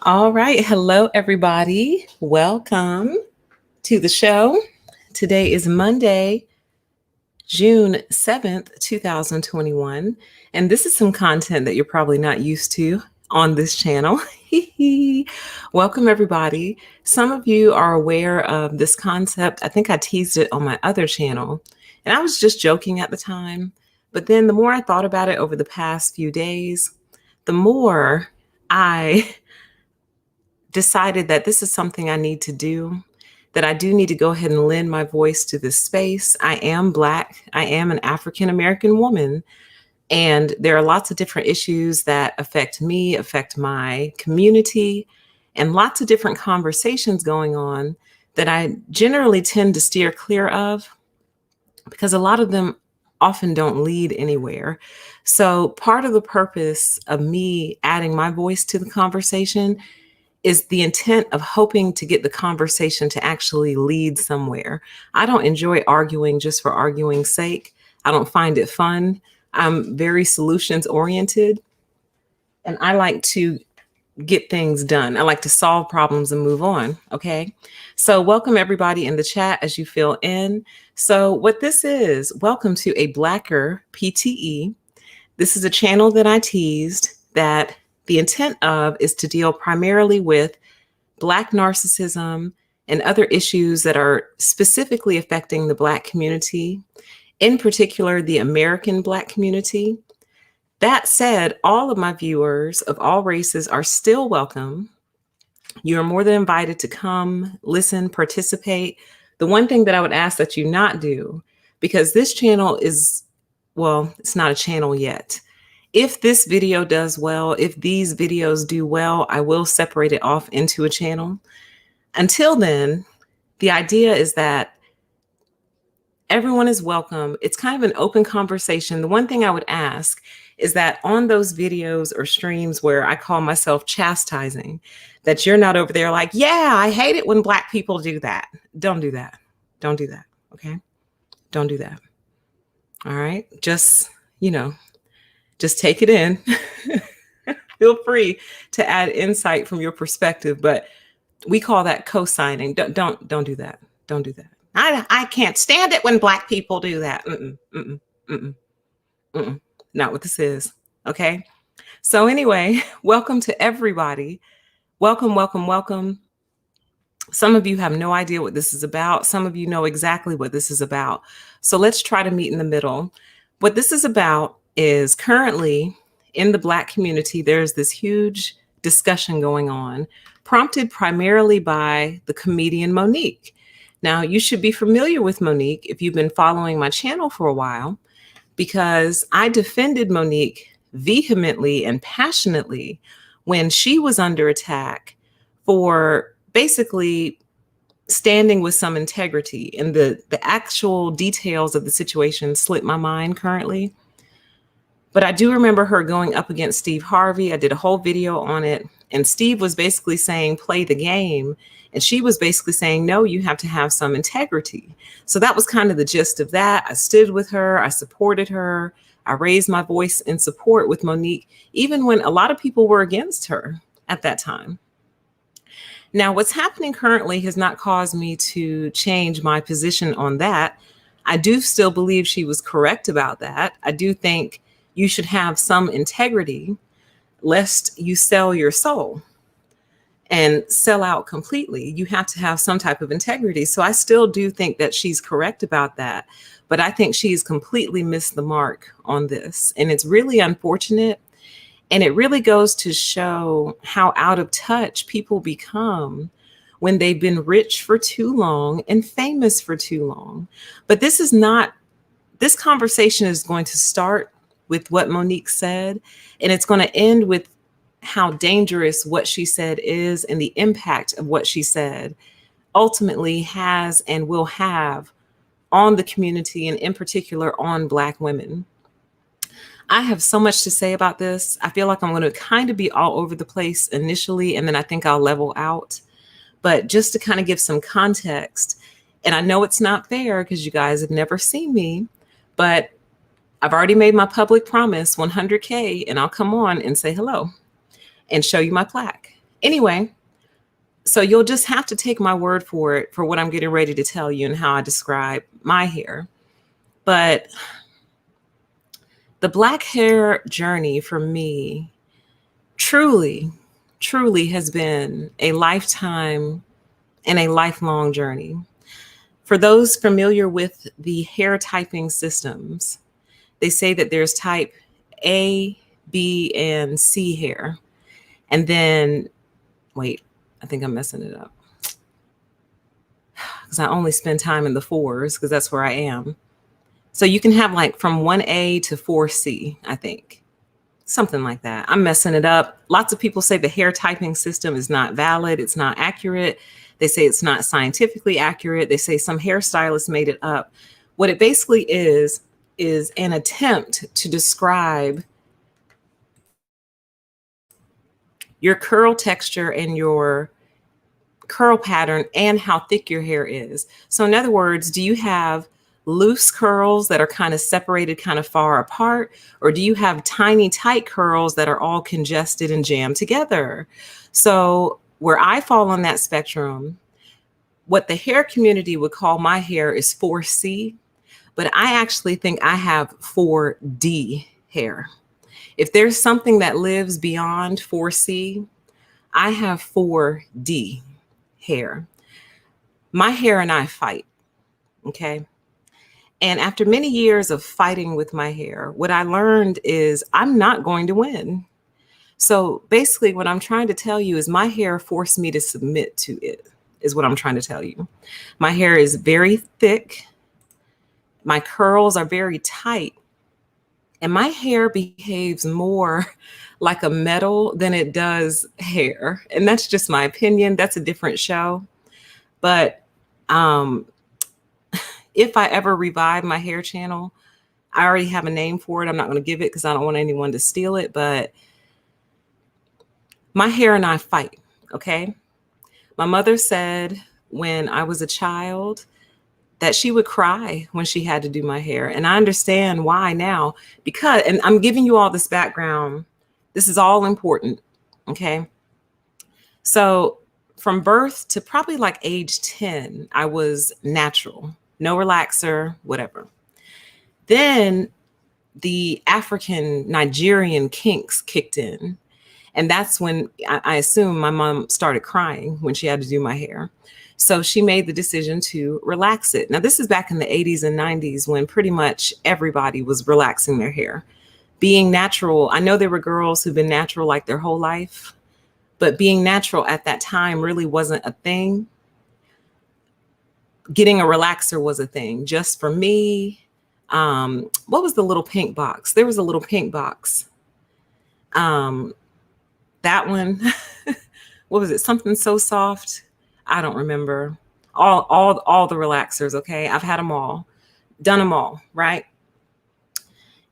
All right. Hello, everybody. Welcome to the show. Today is Monday, June 7th, 2021. And this is some content that you're probably not used to on this channel. Welcome, everybody. Some of you are aware of this concept. I think I teased it on my other channel, and I was just joking at the time. But then the more I thought about it over the past few days, the more I decided that this is something I need to do, that I do need to go ahead and lend my voice to this space. I am Black. I am an African American woman. And there are lots of different issues that affect me, affect my community, and lots of different conversations going on that I generally tend to steer clear of because a lot of them often don't lead anywhere. So part of the purpose of me adding my voice to the conversation is the intent of hoping to get the conversation to actually lead somewhere. I don't enjoy arguing just for arguing's sake. I don't find it fun. I'm very solutions oriented, and I like to get things done. I like to solve problems and move on. Okay. So welcome everybody in the chat as you fill in. So what this is, welcome to A Blacker PTE. This is a channel that I teased that the intent of is to deal primarily with Black narcissism and other issues that are specifically affecting the Black community, in particular, the American Black community. That said, all of my viewers of all races are still welcome. You are more than invited to come, listen, participate. The one thing that I would ask that you not do, because this channel is, well, it's not a channel yet. If this video does well, if these videos do well, I will separate it off into a channel. Until then, the idea is that everyone is welcome. It's kind of an open conversation. The one thing I would ask is that on those videos or streams where I call myself chastising, that you're not over there like, yeah, I hate it when Black people do that. Don't do that. Don't do that. Okay? Don't do that. All right? Just take it in. Feel free to add insight from your perspective, but we call that co-signing. Don't do that. Don't do that. I can't stand it when Black people do that. Not what this is. Okay. So anyway, welcome to everybody. Welcome, welcome, welcome. Some of you have no idea what this is about. Some of you know exactly what this is about. So let's try to meet in the middle. What this is about is currently in the Black community, there's this huge discussion going on, prompted primarily by the comedian Monique. Now, you should be familiar with Monique if you've been following my channel for a while, because I defended Monique vehemently and passionately when she was under attack for basically standing with some integrity, and the actual details of the situation slip my mind currently. But I do remember her going up against Steve Harvey. I did a whole video on it. And Steve was basically saying, play the game. And she was basically saying, no, you have to have some integrity. So that was kind of the gist of that. I stood with her. I supported her. I raised my voice in support with Monique, even when a lot of people were against her at that time. Now, what's happening currently has not caused me to change my position on that. I do still believe she was correct about that. I do think you should have some integrity lest you sell your soul and sell out completely. You have to have some type of integrity. So I still do think that she's correct about that. But I think she's completely missed the mark on this. And it's really unfortunate. And it really goes to show how out of touch people become when they've been rich for too long and famous for too long. But this conversation is going to start with what Monique said, and it's going to end with how dangerous what she said is and the impact of what she said ultimately has and will have on the community, and in particular on Black women. I have so much to say about this. I feel like I'm going to kind of be all over the place initially, and then I think I'll level out. But just to kind of give some context, and I know it's not fair because you guys have never seen me, but I've already made my public promise, 100K, and I'll come on and say hello and show you my plaque. Anyway, so you'll just have to take my word for it for what I'm getting ready to tell you and how I describe my hair. But the black hair journey for me truly, truly has been a lifetime and a lifelong journey. For those familiar with the hair typing systems, they say that there's type A, B, and C hair. And then, wait, I think I'm messing it up because I only spend time in the fours because that's where I am. So you can have like from 1A to 4C, I think. Something like that. I'm messing it up. Lots of people say the hair typing system is not valid. It's not accurate. They say it's not scientifically accurate. They say some hairstylists made it up. What it basically is an attempt to describe your curl texture and your curl pattern and how thick your hair is. So in other words, do you have loose curls that are kind of separated kind of far apart, or do you have tiny tight curls that are all congested and jammed together? So where I fall on that spectrum, what the hair community would call my hair is 4C, but I actually think I have 4D hair. If there's something that lives beyond 4C, I have 4D hair. My hair and I fight, okay? And after many years of fighting with my hair, what I learned is I'm not going to win. So basically what I'm trying to tell you is my hair forced me to submit to it, is what I'm trying to tell you. My hair is very thick. My curls are very tight. And my hair behaves more like a metal than it does hair. And that's just my opinion. That's a different show. But if I ever revive my hair channel, I already have a name for it. I'm not going to give it because I don't want anyone to steal it. But my hair and I fight, okay? My mother said when I was a child that she would cry when she had to do my hair. And I understand why now, because, and I'm giving you all this background. This is all important, okay? So from birth to probably like age 10, I was natural, no relaxer, whatever. Then the African Nigerian kinks kicked in. And that's when I assume my mom started crying when she had to do my hair. So she made the decision to relax it. Now, this is back in the 80s and 90s when pretty much everybody was relaxing their hair. Being natural, I know there were girls who've been natural like their whole life, but being natural at that time really wasn't a thing. Getting a relaxer was a thing. Just for me, what was the little pink box? There was a little pink box. That one, what was it? Something so soft. I don't remember. All the relaxers, okay? I've had them all, done them all, right?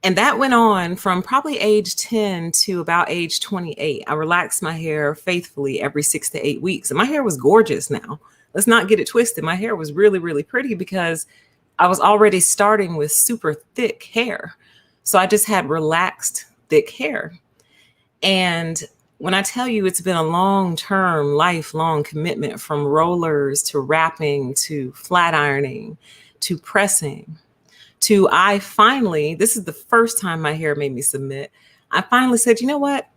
And that went on from probably age 10 to about age 28. I relaxed my hair faithfully every 6 to 8 weeks. And my hair was gorgeous now. Let's not get it twisted. My hair was really, really pretty because I was already starting with super thick hair. So I just had relaxed, thick hair. And when I tell you it's been a long-term, lifelong commitment from rollers to wrapping to flat ironing to pressing to I finally, this is the first time my hair made me submit. I finally said, you know what?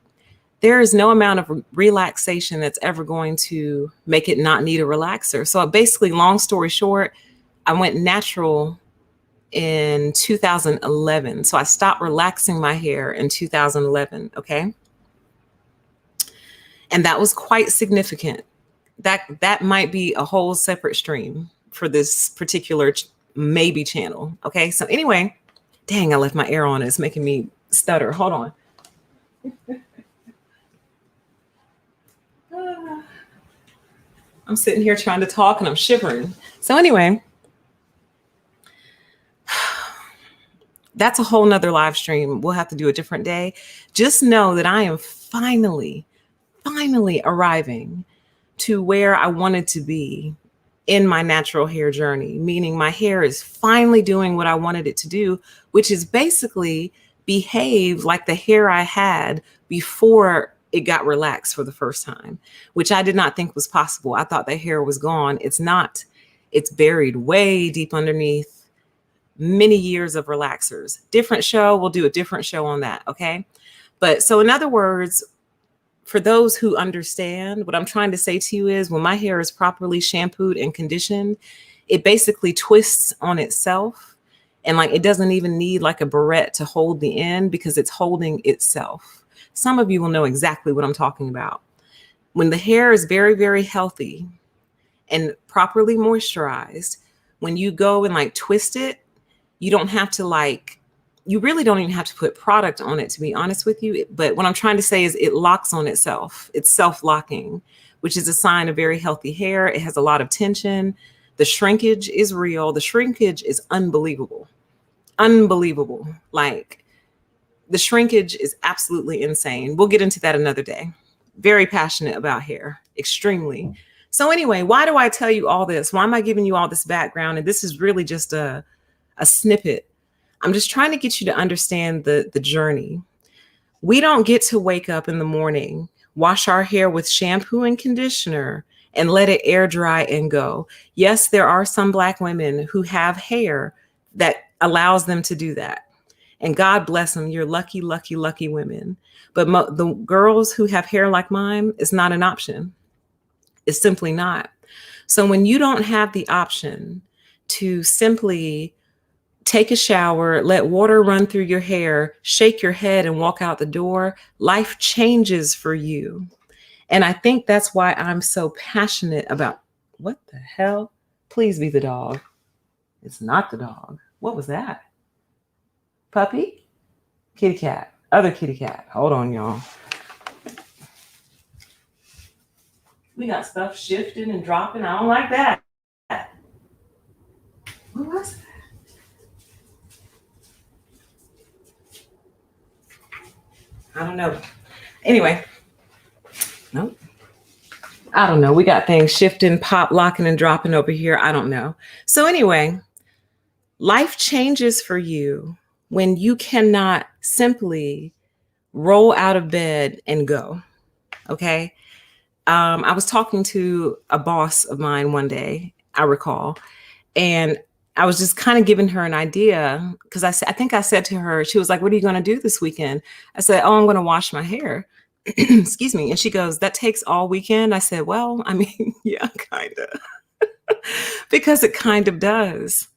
There is no amount of relaxation that's ever going to make it not need a relaxer. So basically, long story short, I went natural in 2011. So I stopped relaxing my hair in 2011. Okay. And that was quite significant. That might be a whole separate stream for this particular maybe channel. Okay. So anyway, dang, I left my air on. It's making me stutter. Hold on. I'm sitting here trying to talk and I'm shivering. So anyway, that's a whole nother live stream. We'll have to do a different day. Just know that I am finally arriving to where I wanted to be in my natural hair journey, meaning my hair is finally doing what I wanted it to do, which is basically behave like the hair I had before it got relaxed for the first time, which I did not think was possible. I thought the hair was gone. It's not. It's buried way deep underneath many years of relaxers. Different show. We'll do a different show on that. Okay. But so in other words, for those who understand, what I'm trying to say to you is when my hair is properly shampooed and conditioned, it basically twists on itself. And like it doesn't even need like a barrette to hold the end because it's holding itself. Some of you will know exactly what I'm talking about. When the hair is very, very healthy and properly moisturized, when you go and like twist it, you don't have to like, you really don't even have to put product on it, to be honest with you. But what I'm trying to say is it locks on itself. It's self-locking, which is a sign of very healthy hair. It has a lot of tension. The shrinkage is real. The shrinkage is unbelievable. Unbelievable. Like the shrinkage is absolutely insane. We'll get into that another day. Very passionate about hair, extremely. So anyway, why do I tell you all this? Why am I giving you all this background? And this is really just a snippet. I'm just trying to get you to understand the journey. We don't get to wake up in the morning, wash our hair with shampoo and conditioner, and let it air dry and go. Yes, there are some Black women who have hair that allows them to do that. And God bless them. You're lucky, lucky, lucky women. But the girls who have hair like mine, it's not an option. It's simply not. So when you don't have the option to simply take a shower, let water run through your hair, shake your head and walk out the door, life changes for you. And I think that's why I'm so passionate about what the hell? Please be the dog. It's not the dog. What was that? Puppy? Kitty cat. Other kitty cat. Hold on, y'all. We got stuff shifting and dropping. I don't like that. What was that? I don't know. Anyway. Nope. I don't know. We got things shifting, pop, locking, and dropping over here. I don't know. So anyway, life changes for you when you cannot simply roll out of bed and go. Okay. I was talking to a boss of mine one day, I recall, and I was just kind of giving her an idea because I think I said to her, she was like, "What are you going to do this weekend?" I said, "Oh, I'm going to wash my hair." Excuse me. And she goes, "That takes all weekend?" I said, "Well, I mean, yeah, kind of." Because it kind of does.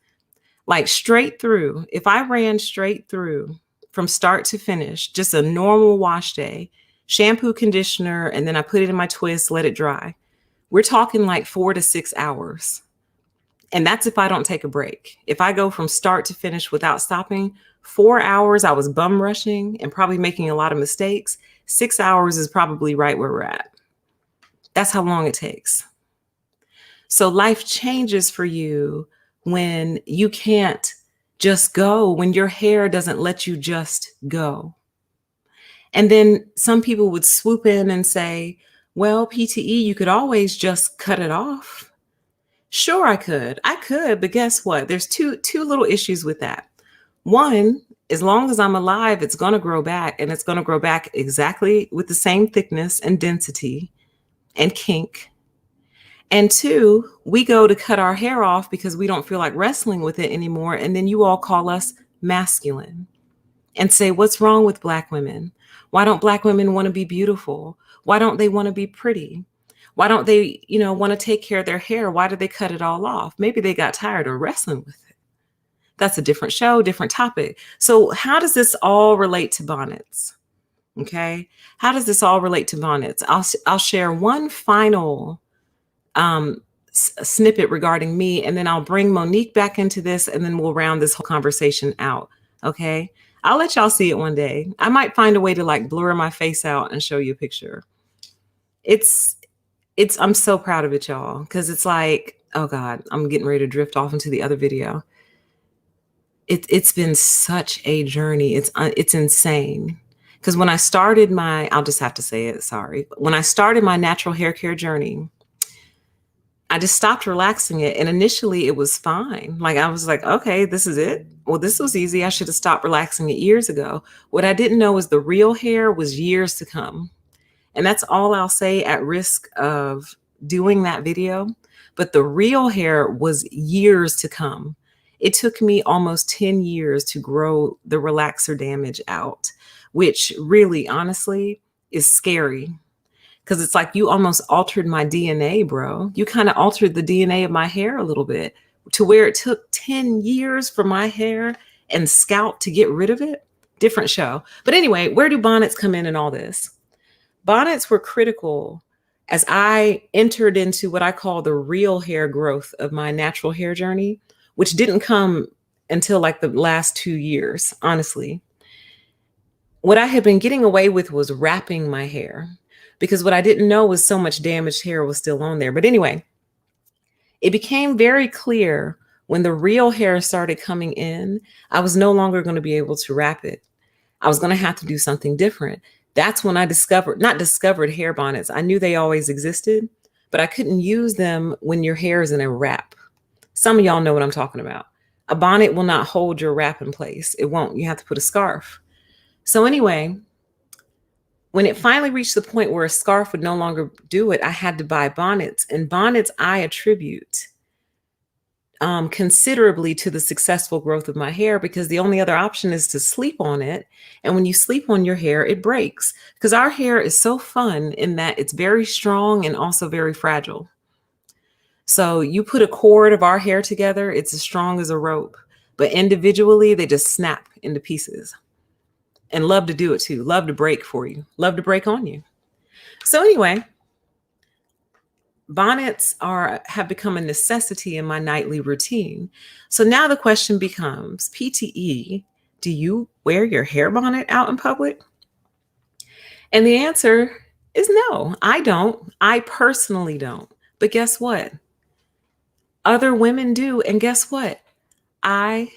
Like straight through. If I ran straight through from start to finish, just a normal wash day, shampoo, conditioner, and then I put it in my twist, let it dry. We're talking like 4 to 6 hours. And that's if I don't take a break. If I go from start to finish without stopping, 4 hours, I was bum rushing and probably making a lot of mistakes. 6 hours is probably right where we're at. That's how long it takes. So life changes for you when you can't just go, when your hair doesn't let you just go. And then some people would swoop in and say, "Well, PTE, you could always just cut it off." Sure, I could, but guess what? There's two little issues with that. One, as long as I'm alive, it's going to grow back, and it's going to grow back exactly with the same thickness and density and kink. And two, we go to cut our hair off because we don't feel like wrestling with it anymore. And then you all call us masculine and say, "What's wrong with Black women? Why don't Black women want to be beautiful? Why don't they want to be pretty? Why don't they, want to take care of their hair? Why do they cut it all off?" Maybe they got tired of wrestling with it. That's a different show, different topic. So how does this all relate to bonnets? Okay. How does this all relate to bonnets? I'll share one final snippet regarding me, and then I'll bring Monique back into this, and then we'll round this whole conversation out. Okay. I'll let y'all see it one day. I might find a way to like blur my face out and show you a picture. I'm so proud of it, y'all, because it's like, oh God, I'm getting ready to drift off into the other video. It's been such a journey. It's insane. Because when I started I'll just have to say it, sorry. When I started my natural hair care journey, I just stopped relaxing it. And initially it was fine. Like I was like, okay, this is it. Well, this was easy. I should have stopped relaxing it years ago. What I didn't know is the real hair was years to come. And that's all I'll say at risk of doing that video. But the real hair was years to come. It took me almost 10 years to grow the relaxer damage out, which really, honestly, is scary. Because it's like you almost altered my DNA, bro. You kind of altered the DNA of my hair a little bit to where it took 10 years for my hair and scalp to get rid of it. Different show. But anyway, where do bonnets come in all this? Bonnets were critical as I entered into what I call the real hair growth of my natural hair journey, which didn't come until like the last 2 years, honestly. What I had been getting away with was wrapping my hair because what I didn't know was so much damaged hair was still on there. But anyway, it became very clear when the real hair started coming in, I was no longer going to be able to wrap it. I was going to have to do something different. That's when I not discovered hair bonnets. I knew they always existed, but I couldn't use them when your hair is in a wrap. Some of y'all know what I'm talking about. A bonnet will not hold your wrap in place. It won't. You have to put a scarf. So anyway, when it finally reached the point where a scarf would no longer do it, I had to buy bonnets. And bonnets I attribute considerably to the successful growth of my hair because the only other option is to sleep on it. And when you sleep on your hair, it breaks because our hair is so fun in that it's very strong and also very fragile. So you put a cord of our hair together, it's as strong as a rope, but individually they just snap into pieces. And love to do it too. Love to break for you. Love to break on you. So anyway, bonnets have become a necessity in my nightly routine. So now the question becomes, PTE, do you wear your hair bonnet out in public? And the answer is no, I don't. I personally don't. But guess what? Other women do. And guess what? I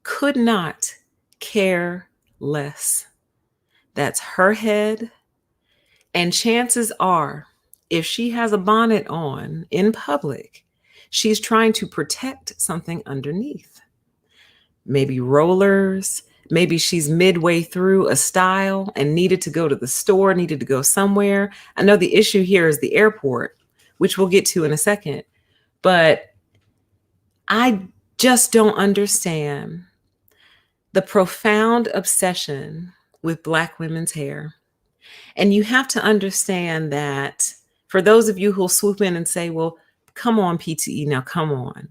could not care less. That's her head. And chances are, if she has a bonnet on in public, she's trying to protect something underneath. Maybe rollers. Maybe she's midway through a style and needed to go to the store, needed to go somewhere. I know the issue here is the airport, which we'll get to in a second. But I just don't understand the profound obsession with Black women's hair. And you have to understand that for those of you who'll swoop in and say, well, come on, PTE, now come on.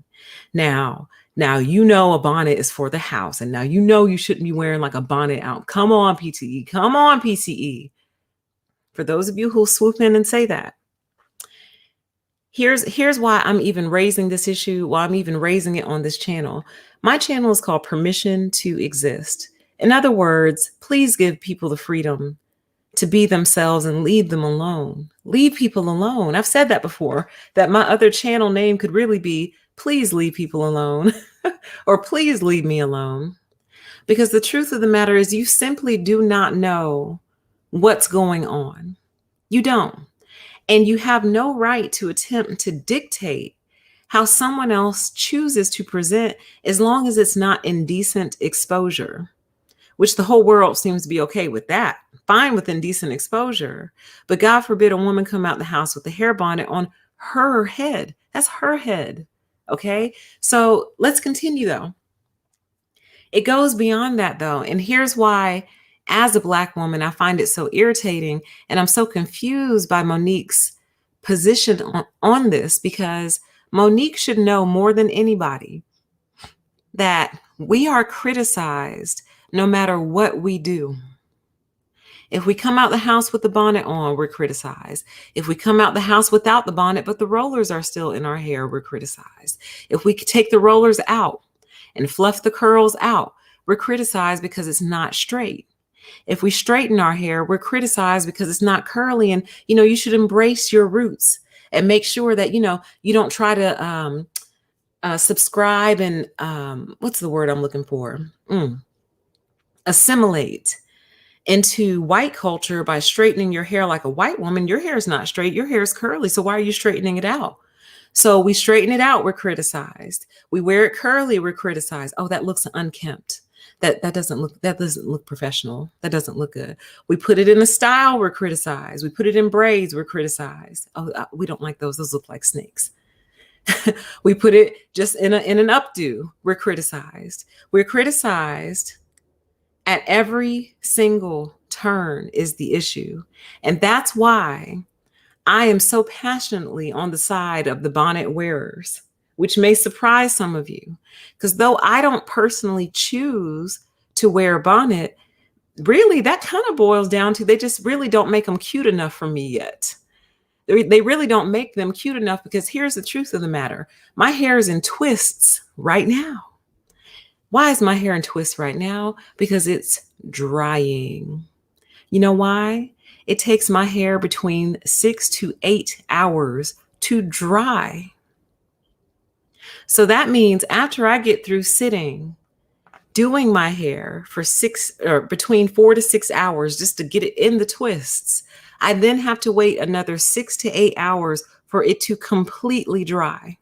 Now, you know a bonnet is for the house. And now you know you shouldn't be wearing like a bonnet out. Come on, PTE. Come on, PTE. For those of you who'll swoop in and say that. Here's why I'm even raising this issue, why I'm even raising it on this channel. My channel is called Permission to Exist. In other words, please give people the freedom to be themselves and leave them alone. Leave people alone. I've said that before, that my other channel name could really be, please leave people alone, or please leave me alone. Because the truth of the matter is you simply do not know what's going on. You don't. And you have no right to attempt to dictate how someone else chooses to present as long as it's not indecent exposure, which the whole world seems to be okay with that. Fine with indecent exposure. But God forbid a woman come out the house with a hair bonnet on her head. That's her head. Okay. So let's continue though. It goes beyond that though. And here's why, as a Black woman, I find it so irritating. And I'm so confused by Monique's position on this, because Monique should know more than anybody that we are criticized no matter what we do. If we come out the house with the bonnet on, we're criticized. If we come out the house without the bonnet, but the rollers are still in our hair, we're criticized. If we take the rollers out and fluff the curls out, we're criticized because it's not straight. If we straighten our hair, we're criticized because it's not curly. And, you should embrace your roots and make sure that, you don't try to subscribe and what's the word I'm looking for? Assimilate into white culture by straightening your hair like a white woman. Your hair is not straight. Your hair is curly. So why are you straightening it out? So we straighten it out, we're criticized. We wear it curly, we're criticized. Oh, that looks unkempt. That doesn't look professional. That doesn't look good. We put it in a style, we're criticized. We put it in braids, we're criticized. Oh, we don't like those. Those look like snakes. We put it just in an updo, we're criticized. We're criticized at every single turn is the issue. And that's why I am so passionately on the side of the bonnet wearers, which may surprise some of you. Because though I don't personally choose to wear a bonnet, really that kind of boils down to they just really don't make them cute enough for me yet. They really don't make them cute enough, because here's the truth of the matter. My hair is in twists right now. Why is my hair in twists right now? Because it's drying. You know why? It takes my hair between 6 to 8 hours to dry. So that means after I get through sitting, doing my hair for between 4 to 6 hours just to get it in the twists, I then have to wait another 6 to 8 hours for it to completely dry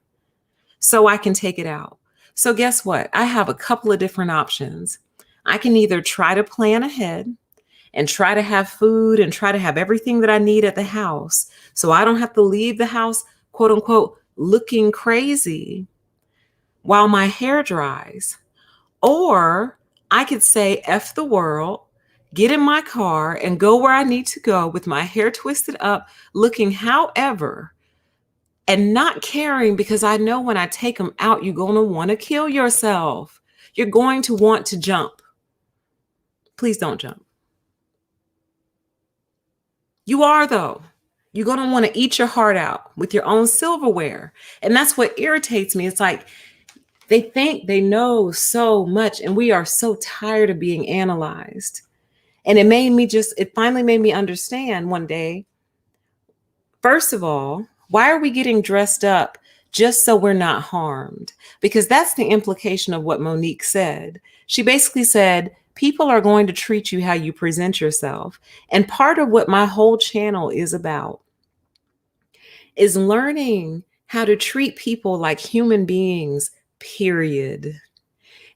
so I can take it out. So guess what? I have a couple of different options. I can either try to plan ahead and try to have food and try to have everything that I need at the house so I don't have to leave the house, quote unquote, looking crazy while my hair dries. Or I could say, F the world, get in my car and go where I need to go with my hair twisted up, looking however, and not caring, because I know when I take them out, you're going to want to kill yourself. You're going to want to jump. Please don't jump. You are, though. You're going to want to eat your heart out with your own silverware. And that's what irritates me. It's like they think they know so much, and we are so tired of being analyzed. And it finally made me understand one day, first of all, why are we getting dressed up just so we're not harmed? Because that's the implication of what Monique said. She basically said, people are going to treat you how you present yourself. And part of what my whole channel is about is learning how to treat people like human beings, period.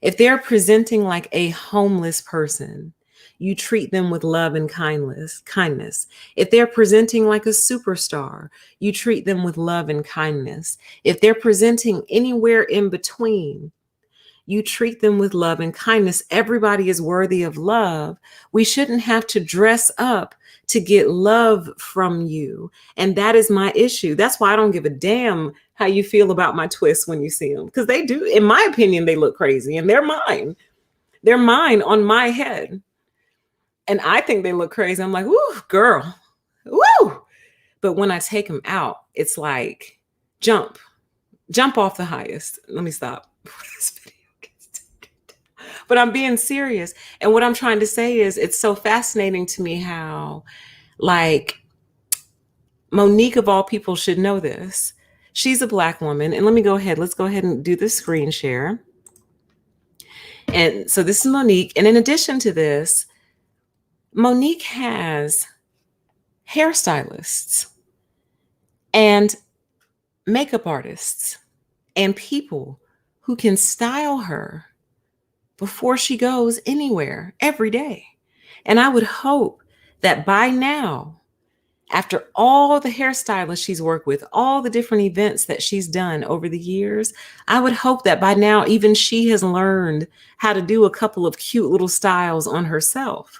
If they're presenting like a homeless person, you treat them with love and kindness. If they're presenting like a superstar, you treat them with love and kindness. If they're presenting anywhere in between, you treat them with love and kindness. Everybody is worthy of love. We shouldn't have to dress up to get love from you. And that is my issue. That's why I don't give a damn how you feel about my twists when you see them. Because they do, in my opinion, they look crazy, and they're mine. They're mine on my head. And I think they look crazy. I'm like, woo, girl, woo. But when I take them out, it's like, jump off the highest. Let me stop. But I'm being serious. And what I'm trying to say is, it's so fascinating to me how, like, Monique of all people should know this. She's a Black woman. And let's go ahead and do the screen share. And so this is Monique. And in addition to this, Monique has hairstylists and makeup artists and people who can style her before she goes anywhere every day. And I would hope that by now, after all the hairstylists she's worked with, all the different events that she's done over the years, I would hope that by now, even she has learned how to do a couple of cute little styles on herself.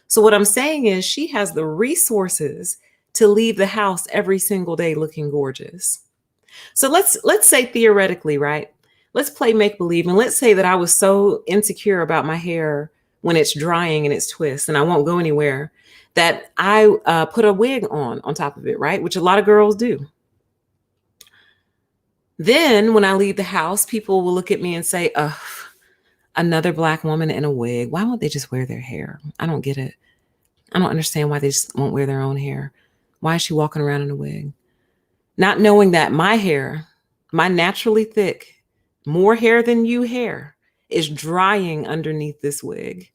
So what I'm saying is, she has the resources to leave the house every single day looking gorgeous. So let's say theoretically, right? Let's play make believe, and let's say that I was so insecure about my hair when it's drying and it's twists and I won't go anywhere, that I put a wig on top of it, right? Which a lot of girls do. Then when I leave the house, people will look at me and say, ugh, another Black woman in a wig. Why won't they just wear their hair? I don't get it. I don't understand why they just won't wear their own hair. Why is she walking around in a wig? Not knowing that my hair, my naturally thick, more hair than you hair, is drying underneath this wig.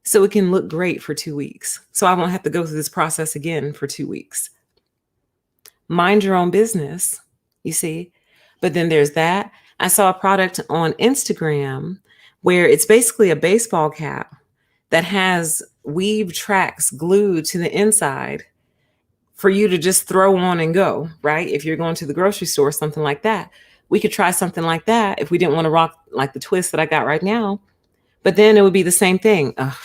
So it can look great for 2 weeks. So I won't have to go through this process again for 2 weeks. Mind your own business, you see. But then there's that. I saw a product on Instagram where it's basically a baseball cap that has weave tracks glued to the inside for you to just throw on and go, right? If you're going to the grocery store, something like that. We could try something like that if we didn't want to rock like the twist that I got right now. But then it would be the same thing. Ugh,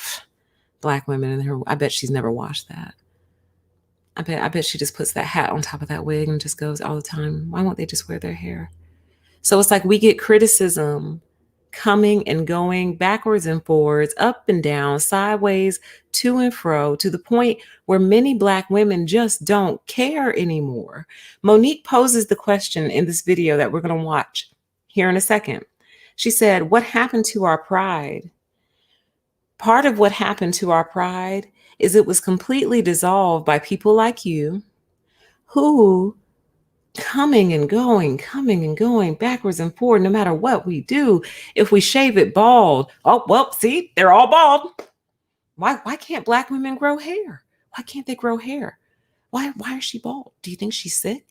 Black women in her. I bet she's never washed that. I bet she just puts that hat on top of that wig and just goes all the time. Why won't they just wear their hair? So it's like we get criticism coming and going backwards and forwards, up and down, sideways, to and fro, to the point where many Black women just don't care anymore. Monique poses the question in this video that we're going to watch here in a second. She said, "What happened to our pride?" Part of what happened to our pride is it was completely dissolved by people like you who coming and going backwards and forward, no matter what we do. If we shave it bald, oh, well, see, they're all bald. Why can't Black women grow hair? Why can't they grow hair? Why is she bald? Do you think she's sick?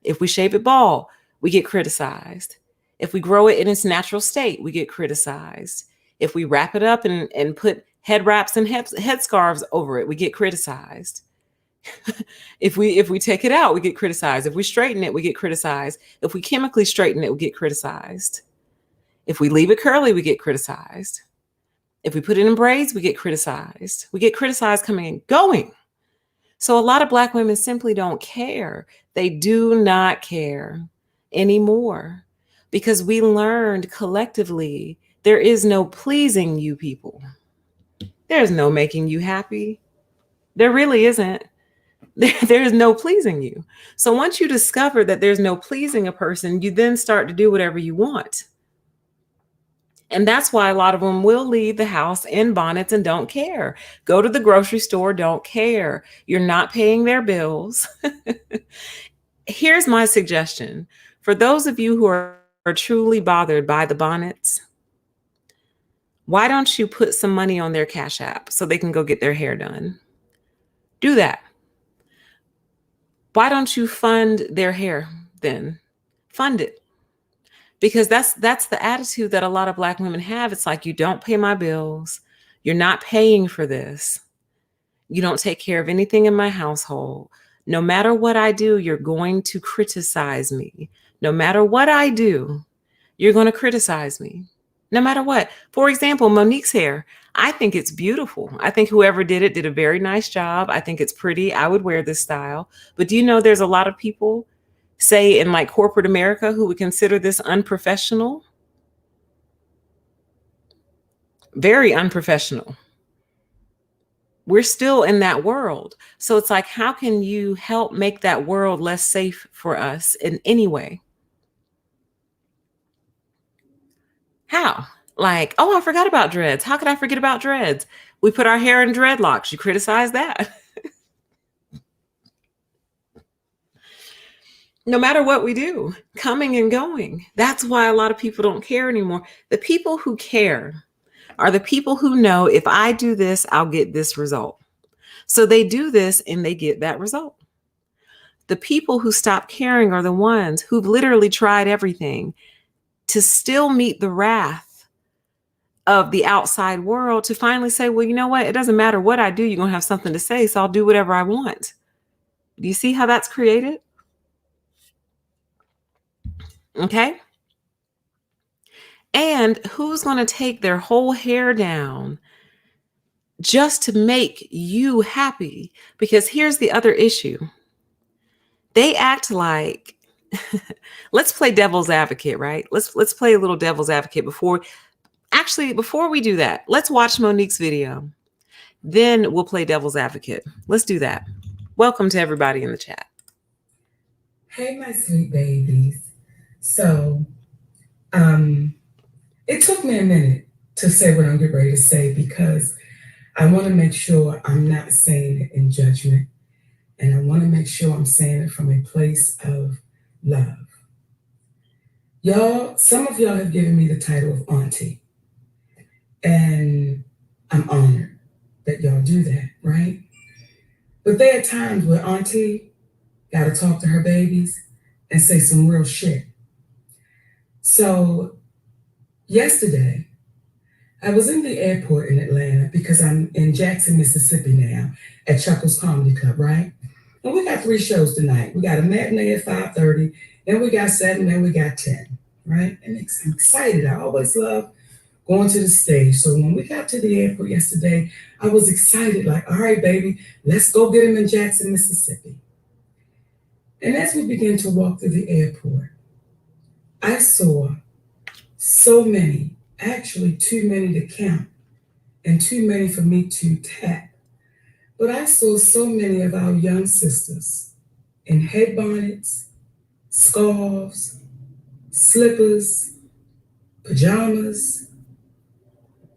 If we shave it bald, we get criticized. If we grow it in its natural state, we get criticized. If we wrap it up and put head wraps and head scarves over it, we get criticized. If we take it out, we get criticized. If we straighten it, we get criticized. If we chemically straighten it, we get criticized. If we leave it curly, we get criticized. If we put it in braids, we get criticized. We get criticized coming and going. So a lot of Black women simply don't care. They do not care anymore because we learned collectively there is no pleasing you people. There's no making you happy. There really isn't. There is no pleasing you. So once you discover that there's no pleasing a person, you then start to do whatever you want. And that's why a lot of them will leave the house in bonnets and don't care. Go to the grocery store, don't care. You're not paying their bills. Here's my suggestion. For those of you who are truly bothered by the bonnets, why don't you put some money on their Cash App so they can go get their hair done? Do that. Why don't you fund their hair then? Fund it. Because that's the attitude that a lot of Black women have. It's like, you don't pay my bills. You're not paying for this. You don't take care of anything in my household. No matter what I do, you're going to criticize me. No matter what I do, you're going to criticize me. No matter what. For example, Monique's hair. I think it's beautiful. I think whoever did it did a very nice job. I think it's pretty. I would wear this style. But do you know there's a lot of people, say in like corporate America, who would consider this unprofessional? Very unprofessional. We're still in that world. So it's like, how can you help make that world less safe for us in any way? How? Like, oh, I forgot about dreads. How could I forget about dreads? We put our hair in dreadlocks. You criticize that. No matter what we do, coming and going. That's why a lot of people don't care anymore. The people who care are the people who know, if I do this, I'll get this result. So they do this and they get that result. The people who stop caring are the ones who've literally tried everything to still meet the wrath of the outside world, to finally say, well, you know what? It doesn't matter what I do. You're going to have something to say. So I'll do whatever I want. Do you see how that's created? Okay. And who's going to take their whole hair down just to make you happy? Because here's the other issue. They act like, let's play devil's advocate, right? Let's play a little devil's advocate before we do that. Let's watch Monique's video. Then we'll play devil's advocate. Let's do that. Welcome to everybody in the chat. Hey, my sweet babies. So, it took me a minute to say what I'm getting ready to say because I want to make sure I'm not saying it in judgment. And I want to make sure I'm saying it from a place of love. Y'all, some of y'all have given me the title of auntie. And I'm honored that y'all do that, right? But there are times where auntie got to talk to her babies and say some real shit. So yesterday, I was in the airport in Atlanta because I'm in Jackson, Mississippi now at Chuckles Comedy Club, right? And we got three shows tonight. We got a matinee at 5:30, then we got 7, then we got 10, right? And I'm excited. I always love going to the stage. So when we got to the airport yesterday, I was excited, like, all right, baby, let's go get him in Jackson, Mississippi. And as we began to walk through the airport, I saw so many, actually too many to count and too many for me to tap. But I saw so many of our young sisters in head bonnets, scarves, slippers, pajamas,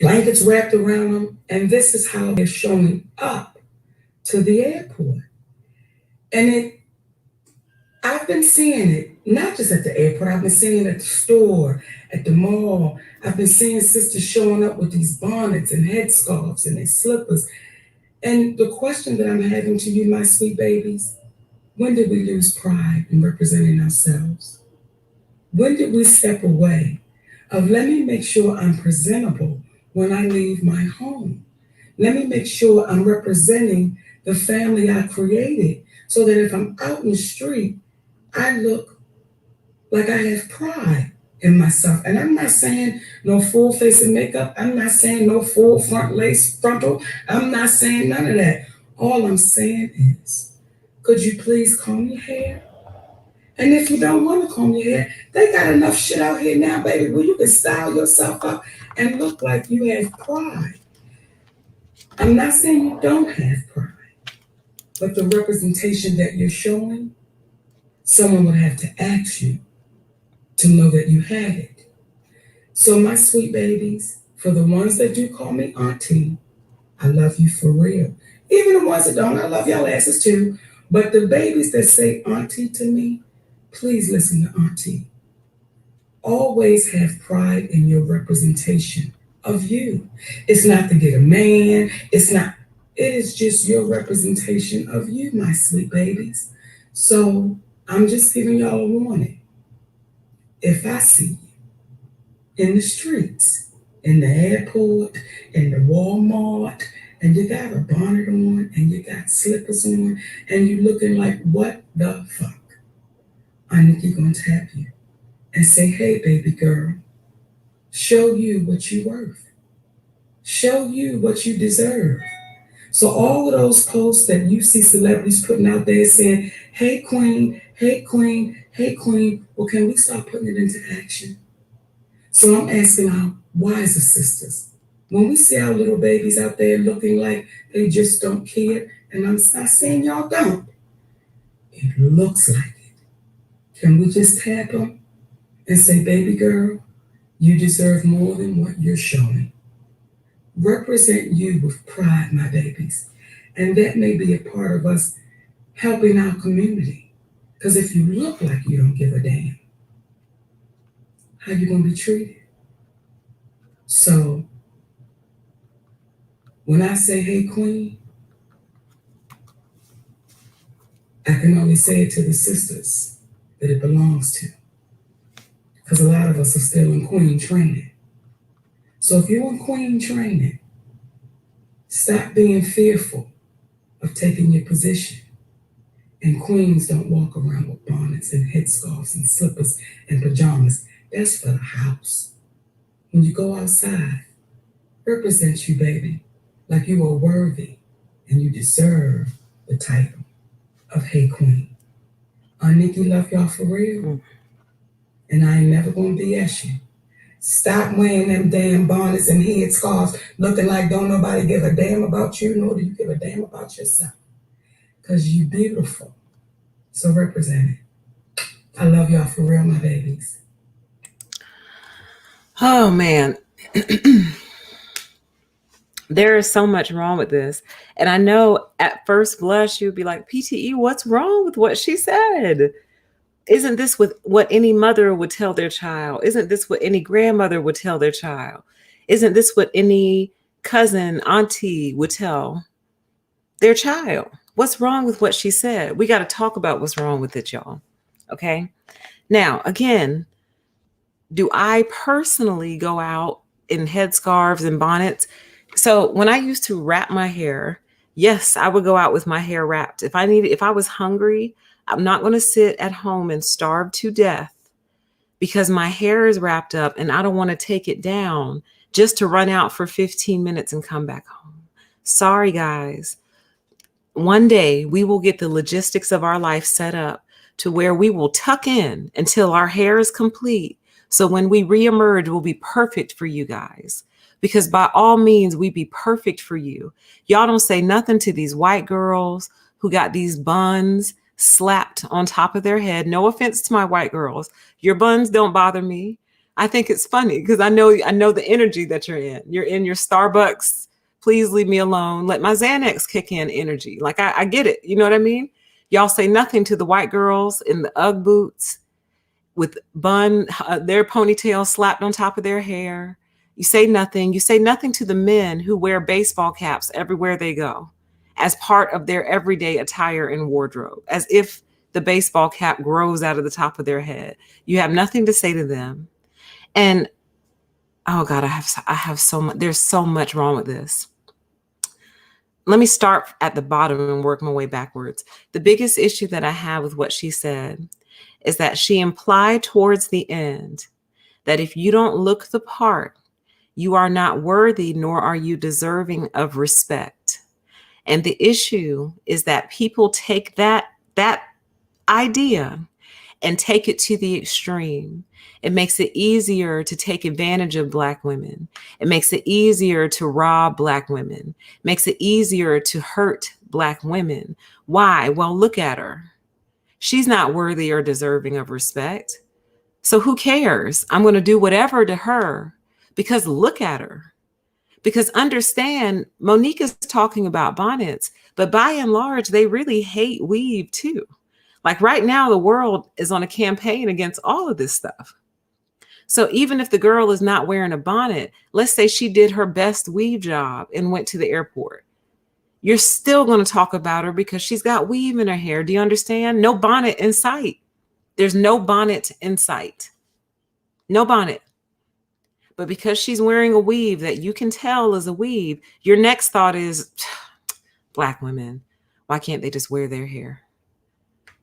blankets wrapped around them, and this is how they're showing up to the airport. And I've been seeing it, not just at the airport, I've been seeing it at the store, at the mall. I've been seeing sisters showing up with these bonnets and headscarves and their slippers. And the question that I'm having to you, my sweet babies, when did we lose pride in representing ourselves? When did we step away of let me make sure I'm presentable when I leave my home? Let me make sure I'm representing the family I created so that if I'm out in the street, I look like I have pride in myself. And I'm not saying no full face of makeup. I'm not saying no full front lace frontal. I'm not saying none of that. All I'm saying is, could you please comb your hair? And if you don't want to comb your hair, they got enough shit out here now, baby, where you can style yourself up and look like you have pride. I'm not saying you don't have pride, but the representation that you're showing, someone would have to ask you to know that you had it. So, my sweet babies, for the ones that do call me auntie, I love you for real. Even the ones that don't, I love y'all asses too. But the babies that say auntie to me, please listen to auntie. Always have pride in your representation of you. It's not to get a man, it's not, it is just your representation of you, my sweet babies. So I'm just giving y'all a warning. If I see you in the streets, in the airport, in the Walmart, and you got a bonnet on and you got slippers on and you looking like what the fuck, I think you're gonna tap you and say, hey, baby girl, show you what you worth. Show you what you deserve. So all of those posts that you see celebrities putting out there saying, hey queen, hey queen, hey queen, well, can we start putting it into action? So I'm asking our wiser sisters, when we see our little babies out there looking like they just don't care, and I'm not saying y'all don't, it looks like it. Can we just tap them and say, baby girl, you deserve more than what you're showing. Represent you with pride, my babies. And that may be a part of us helping our community. Because if you look like you don't give a damn, how you gonna be treated? So when I say, hey queen, I can only say it to the sisters that it belongs to. Because a lot of us are still in queen training. So if you're in queen training, stop being fearful of taking your position. And queens don't walk around with bonnets and headscarves and slippers and pajamas. That's for the house. When you go outside, represent you, baby, like you are worthy and you deserve the title of Hey Queen. Nikki love y'all for real. And I ain't never gonna BS you. Stop wearing them damn bonnets and headscarves looking like don't nobody give a damn about you, nor do you give a damn about yourself. Because you beautiful. So represent it. I love y'all for real, my babies. Oh man. There is so much wrong with this. And I know at first blush, you'd be like, PTE, what's wrong with what she said? Isn't this what any mother would tell their child? Isn't this what any grandmother would tell their child? Isn't this what any cousin, auntie would tell their child? What's wrong with what she said? We got to talk about what's wrong with it, y'all. Okay. Now, again, do I personally go out in headscarves and bonnets. So when I used to wrap my hair, yes, I would go out with my hair wrapped. If I was hungry, I'm not going to sit at home and starve to death because my hair is wrapped up and I don't want to take it down just to run out for 15 minutes and come back home. Sorry, guys. One day we will get the logistics of our life set up to where we will tuck in until our hair is complete. So when we reemerge, we'll be perfect for you guys. Because by all means, we be perfect for you. Y'all don't say nothing to these white girls who got these buns slapped on top of their head. No offense to my white girls. Your buns don't bother me. I think it's funny because I know the energy that you're in. You're in your Starbucks. Please leave me alone. Let my Xanax kick in energy. Like I get it. You know what I mean? Y'all say nothing to the white girls in the Ugg boots with their ponytail slapped on top of their hair. You say nothing. You say nothing to the men who wear baseball caps everywhere they go as part of their everyday attire and wardrobe, as if the baseball cap grows out of the top of their head. You have nothing to say to them. And oh God, I have so much. There's so much wrong with this. Let me start at the bottom and work my way backwards. The biggest issue that I have with what she said is that she implied towards the end that if you don't look the part, you are not worthy, nor are you deserving of respect. And the issue is that people take that idea and take it to the extreme. It makes it easier to take advantage of Black women. It makes it easier to rob Black women. It makes it easier to hurt Black women. Why? Well, look at her. She's not worthy or deserving of respect. So who cares? I'm going to do whatever to her because look at her. Because understand, Monique is talking about bonnets, but by and large, they really hate weave too. Like right now, the world is on a campaign against all of this stuff. So even if the girl is not wearing a bonnet, let's say she did her best weave job and went to the airport. You're still going to talk about her because she's got weave in her hair. Do you understand? No bonnet in sight. There's no bonnet in sight. No bonnet. But because she's wearing a weave that you can tell is a weave, your next thought is, Black women, why can't they just wear their hair?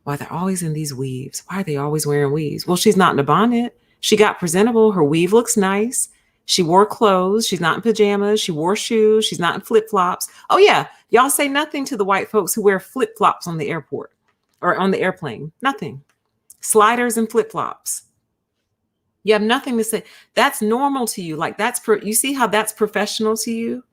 Why they're always in these weaves? Why are they always wearing weaves? Well, she's not in a bonnet. She got presentable. Her weave looks nice. She wore clothes. She's not in pajamas. She wore shoes. She's not in flip-flops. Oh, yeah. Y'all say nothing to the white folks who wear flip-flops on the airport or on the airplane. Nothing. Sliders and flip-flops. You have nothing to say. That's normal to you. Like you see how that's professional to you?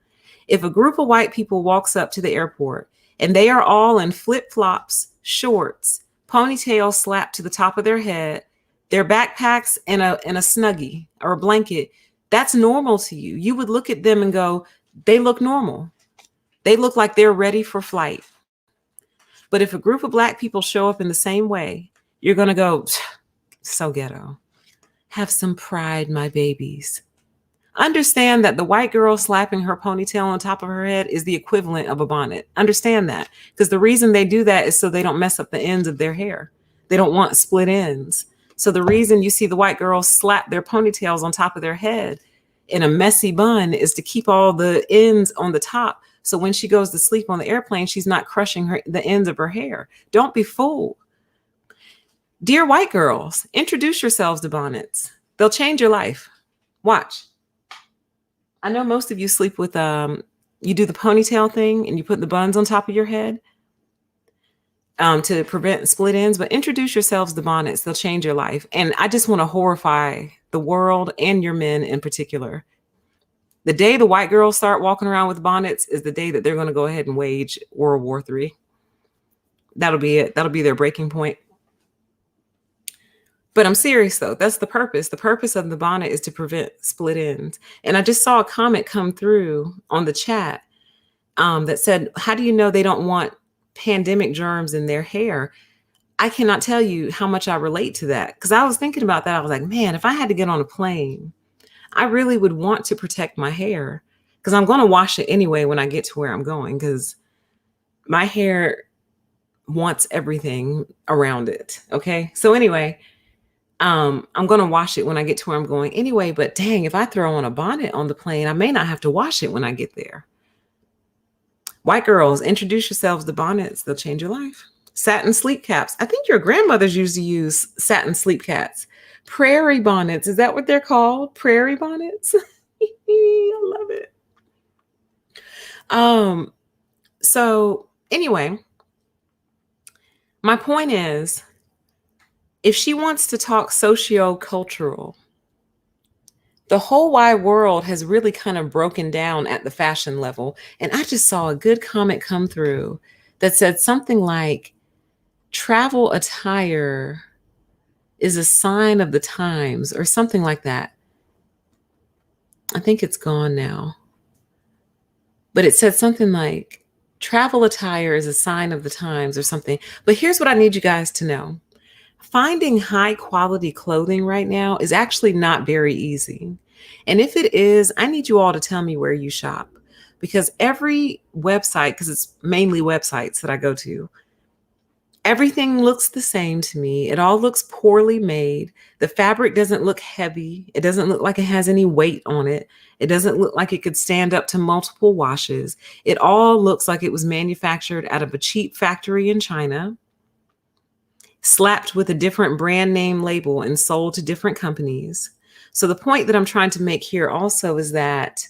If a group of white people walks up to the airport and they are all in flip-flops, shorts, ponytails slapped to the top of their head, their backpacks and a Snuggie or a blanket, that's normal to you. You would look at them and go, they look normal. They look like they're ready for flight. But if a group of Black people show up in the same way, you're going to go, so ghetto. Have some pride, my babies. Understand that the white girl slapping her ponytail on top of her head is the equivalent of a bonnet. Understand that. Because the reason they do that is so they don't mess up the ends of their hair. They don't want split ends. So the reason you see the white girls slap their ponytails on top of their head in a messy bun is to keep all the ends on the top. So when she goes to sleep on the airplane, she's not crushing the ends of her hair. Don't be fooled. Dear white girls, introduce yourselves to bonnets. They'll change your life. Watch. I know most of you sleep with, you do the ponytail thing and you put the buns on top of your head to prevent split ends, but introduce yourselves to bonnets. They'll change your life. And I just want to horrify the world and your men in particular. The day the white girls start walking around with bonnets is the day that they're going to go ahead and wage World War III. That'll be it. That'll be their breaking point. But I'm serious though. That's the purpose. The purpose of the bonnet is to prevent split ends. And I just saw a comment come through on the chat that said, how do you know they don't want pandemic germs in their hair? I cannot tell you how much I relate to that. Because I was thinking about that. I was like, man, if I had to get on a plane, I really would want to protect my hair because I'm going to wash it anyway when I get to where I'm going because my hair wants everything around it. Okay. So anyway, I'm going to wash it when I get to where I'm going anyway. But dang, if I throw on a bonnet on the plane, I may not have to wash it when I get there. White girls, introduce yourselves to bonnets. They'll change your life. Satin sleep caps. I think your grandmothers used to use satin sleep caps. Prairie bonnets. Is that what they're called? Prairie bonnets? I love it. So anyway, my point is, if she wants to talk socio-cultural, the whole wide world has really kind of broken down at the fashion level. And I just saw a good comment come through that said something like, travel attire is a sign of the times, or something like that. I think it's gone now. But it said something like, travel attire is a sign of the times, or something. But here's what I need you guys to know. Finding high quality clothing right now is actually not very easy. And if it is, I need you all to tell me where you shop, because every website, because it's mainly websites that I go to, everything looks the same to me. It all looks poorly made. The fabric doesn't look heavy. It doesn't look like it has any weight on it. It doesn't look like it could stand up to multiple washes. It all looks like it was manufactured out of a cheap factory in China, slapped with a different brand name label and sold to different companies. So the point that I'm trying to make here also is that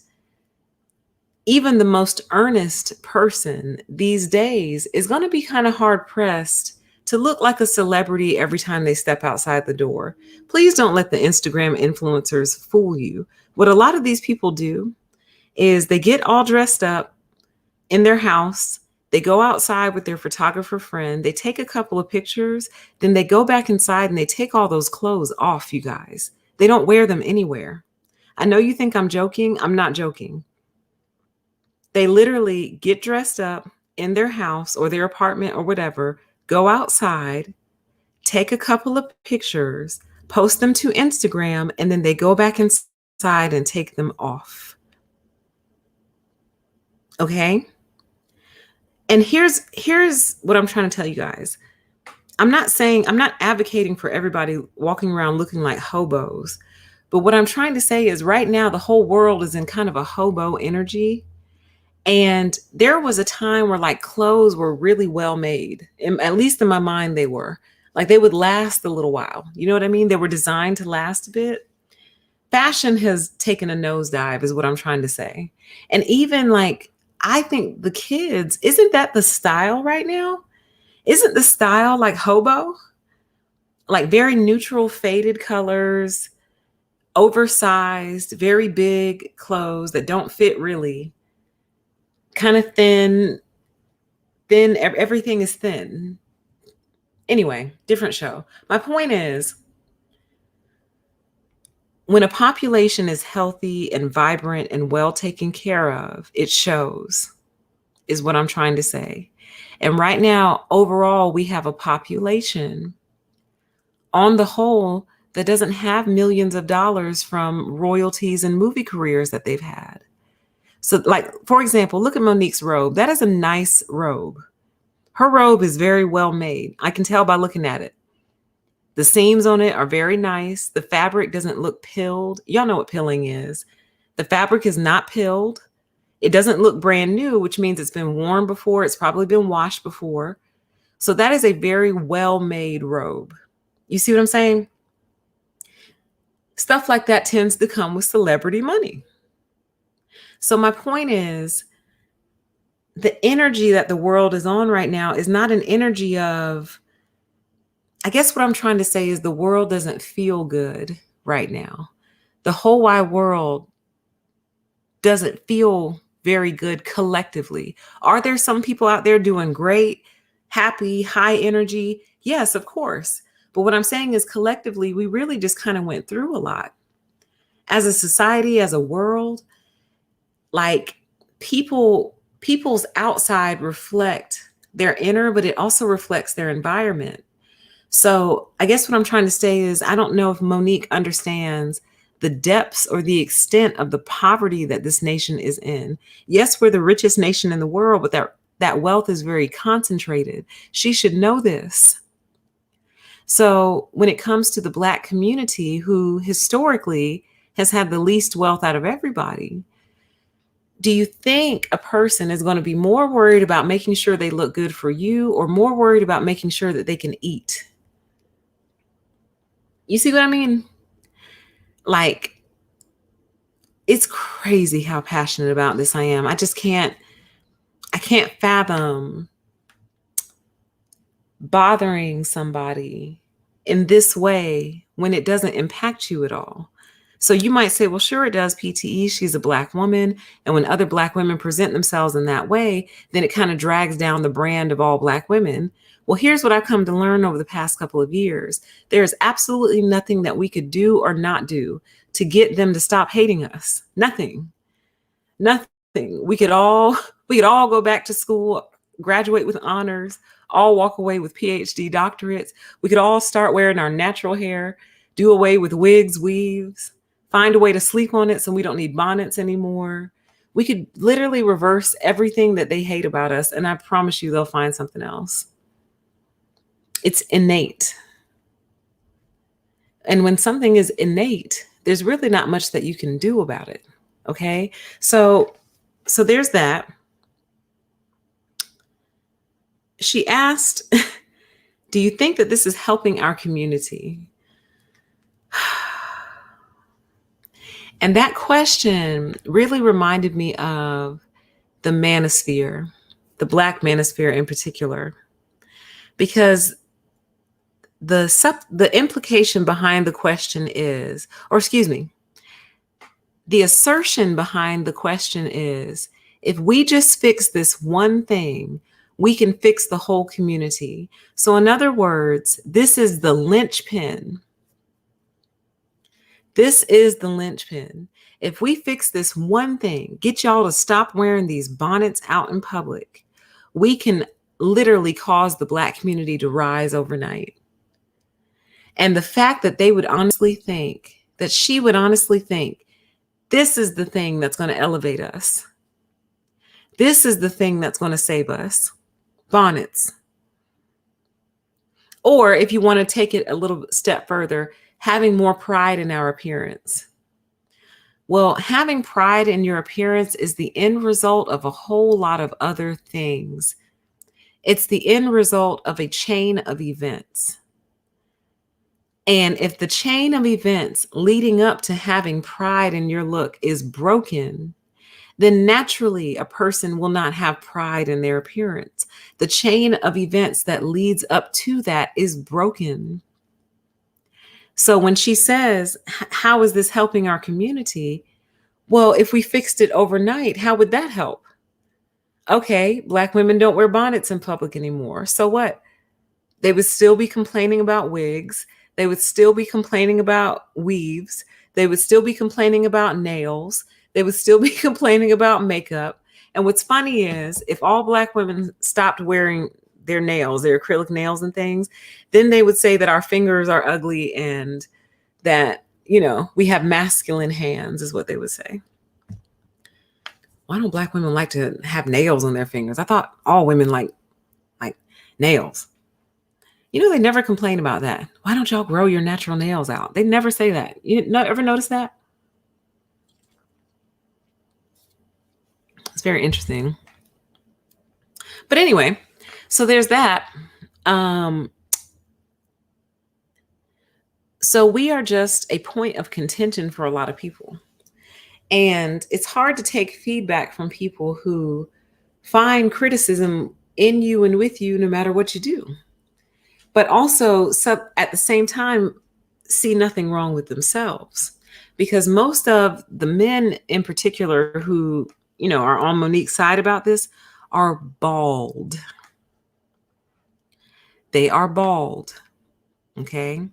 even the most earnest person these days is going to be kind of hard pressed to look like a celebrity every time they step outside the door. Please don't let the Instagram influencers fool you. What a lot of these people do is they get all dressed up in their house. They go outside with their photographer friend. They take a couple of pictures. Then they go back inside and they take all those clothes off, you guys. They don't wear them anywhere. I know you think I'm joking. I'm not joking. They literally get dressed up in their house or their apartment or whatever, go outside, take a couple of pictures, post them to Instagram, and then they go back inside and take them off. Okay? And here's what I'm trying to tell you guys. I'm not advocating for everybody walking around looking like hobos. But what I'm trying to say is right now, the whole world is in kind of a hobo energy. And there was a time where like clothes were really well made. At least in my mind, they were. Like they would last a little while. You know what I mean? They were designed to last a bit. Fashion has taken a nosedive is what I'm trying to say. And even like, I think the kids, isn't that the style right now? Isn't the style like hobo? Like very neutral, faded colors, oversized, very big clothes that don't fit really. Kind of thin, everything is thin. Anyway, different show. My point is, when a population is healthy and vibrant and well taken care of, it shows, is what I'm trying to say. And right now, overall, we have a population on the whole that doesn't have millions of dollars from royalties and movie careers that they've had. So like, for example, look at Monique's robe. That is a nice robe. Her robe is very well made. I can tell by looking at it. The seams on it are very nice. The fabric doesn't look pilled. Y'all know what pilling is. The fabric is not pilled. It doesn't look brand new, which means it's been worn before. It's probably been washed before. So that is a very well-made robe. You see what I'm saying? Stuff like that tends to come with celebrity money. So my point is, the energy that the world is on right now is not an energy of, I guess what I'm trying to say is the world doesn't feel good right now. The whole wide world doesn't feel very good collectively. Are there some people out there doing great, happy, high energy? Yes, of course. But what I'm saying is collectively, we really just kind of went through a lot. As a society, as a world, like people's outside reflect their inner, but it also reflects their environment. So I guess what I'm trying to say is, I don't know if Monique understands the depths or the extent of the poverty that this nation is in. Yes, we're the richest nation in the world, but that wealth is very concentrated. She should know this. So when it comes to the Black community, who historically has had the least wealth out of everybody, do you think a person is going to be more worried about making sure they look good for you, or more worried about making sure that they can eat? You see what I mean? Like, it's crazy how passionate about this I am. I can't fathom bothering somebody in this way when it doesn't impact you at all. So you might say, well, sure, it does, PTE. She's a Black woman. And when other Black women present themselves in that way, then it kind of drags down the brand of all Black women. Well, here's what I've come to learn over the past couple of years. There's absolutely nothing that we could do or not do to get them to stop hating us. Nothing. Nothing. We could all go back to school, graduate with honors, all walk away with PhD doctorates. We could all start wearing our natural hair, do away with wigs, weaves, find a way to sleep on it so we don't need bonnets anymore. We could literally reverse everything that they hate about us, and I promise you they'll find something else. It's innate. And when something is innate, there's really not much that you can do about it. Okay? So there's that. She asked, do you think that this is helping our community? And that question really reminded me of the manosphere, the Black manosphere in particular, because the implication behind the question is, or excuse me, the assertion behind the question is, if we just fix this one thing, we can fix the whole community. So in other words, this is the linchpin. This is the linchpin. If we fix this one thing, get y'all to stop wearing these bonnets out in public, we can literally cause the Black community to rise overnight. And the fact that they would honestly think, that she would honestly think, this is the thing that's going to elevate us. This is the thing that's going to save us. Bonnets. Or if you want to take it a little step further, having more pride in our appearance. Well, having pride in your appearance is the end result of a whole lot of other things. It's the end result of a chain of events. And if the chain of events leading up to having pride in your look is broken, then naturally a person will not have pride in their appearance. The chain of events that leads up to that is broken. So when she says, how is this helping our community? Well, if we fixed it overnight, how would that help? Okay, Black women don't wear bonnets in public anymore. So what? They would still be complaining about wigs. They would still be complaining about weaves. They would still be complaining about nails. They would still be complaining about makeup. And what's funny is, if all Black women stopped wearing their nails, their acrylic nails and things, then they would say that our fingers are ugly and that, we have masculine hands, is what they would say. Why don't Black women like to have nails on their fingers? I thought all women like nails. They never complain about that. Why don't y'all grow your natural nails out? They never say that. Ever notice that? It's very interesting. But anyway, so there's that. So we are just a point of contention for a lot of people. And it's hard to take feedback from people who find criticism in you and with you no matter what you do. But also at the same time, see nothing wrong with themselves. Because most of the men in particular who, are on Monique's side about this are bald. They are bald. Okay.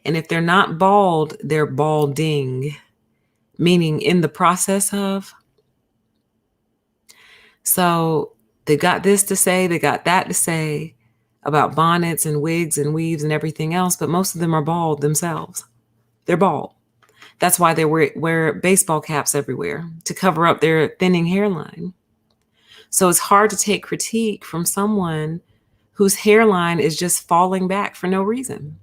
And if they're not bald, they're balding, meaning in the process of. So they got this to say, they got that to say about bonnets and wigs and weaves and everything else, but most of them are bald themselves. They're bald. That's why they wear baseball caps everywhere, to cover up their thinning hairline. So it's hard to take critique from someone whose hairline is just falling back for no reason.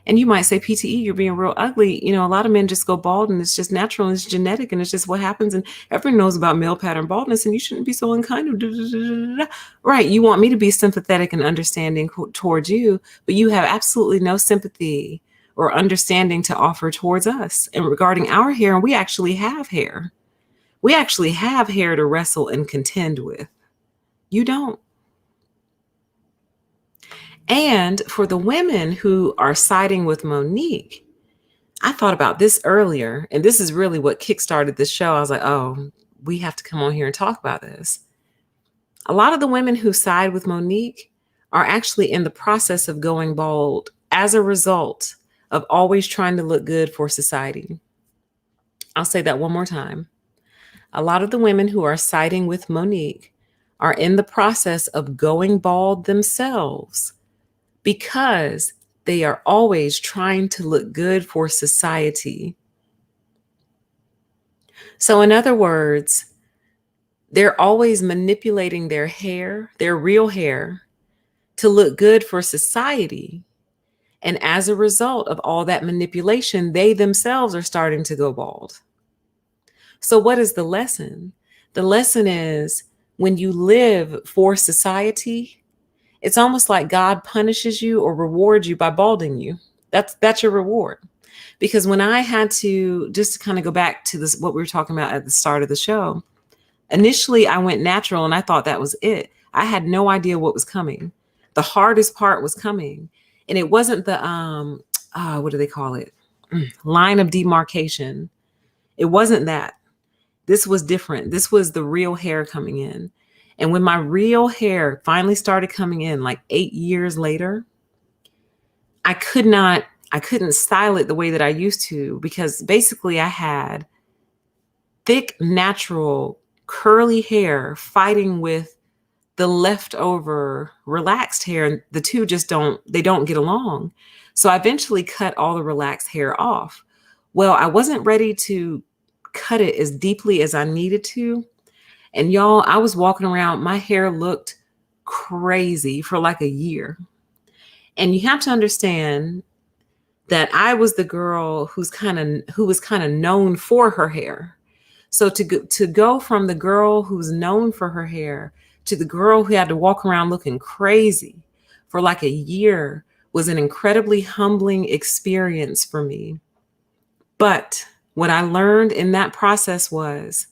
And you might say, PTE, you're being real ugly. A lot of men just go bald and it's just natural and it's genetic and it's just what happens. And everyone knows about male pattern baldness and you shouldn't be so unkind. Right. You want me to be sympathetic and understanding towards you, but you have absolutely no sympathy or understanding to offer towards us. And regarding our hair, and we actually have hair. We actually have hair to wrestle and contend with. You don't. And for the women who are siding with Monique, I thought about this earlier, and this is really what kickstarted this show. I was like, oh, we have to come on here and talk about this. A lot of the women who side with Monique are actually in the process of going bald as a result of always trying to look good for society. I'll say that one more time. A lot of the women who are siding with Monique are in the process of going bald themselves because they are always trying to look good for society. So in other words, they're always manipulating their hair, their real hair, to look good for society. And as a result of all that manipulation, they themselves are starting to go bald. So what is the lesson? The lesson is when you live for society, it's almost like God punishes you or rewards you by balding you. That's your reward. Because when I had to, just to kind of go back to this, what we were talking about at the start of the show, initially I went natural and I thought that was it. I had no idea what was coming. The hardest part was coming. And it wasn't the, what do they call it? Line of demarcation. It wasn't that. This was different. This was the real hair coming in. And when my real hair finally started coming in, like 8 years later, I couldn't style it the way that I used to, because basically I had thick, natural, curly hair fighting with the leftover relaxed hair. And the two just don't get along. So I eventually cut all the relaxed hair off. Well, I wasn't ready to cut it as deeply as I needed to. And y'all, I was walking around, my hair looked crazy for like a year. And you have to understand that I was the girl who was kind of known for her hair. So to go from the girl who's known for her hair to the girl who had to walk around looking crazy for like a year was an incredibly humbling experience for me. But what I learned in that process was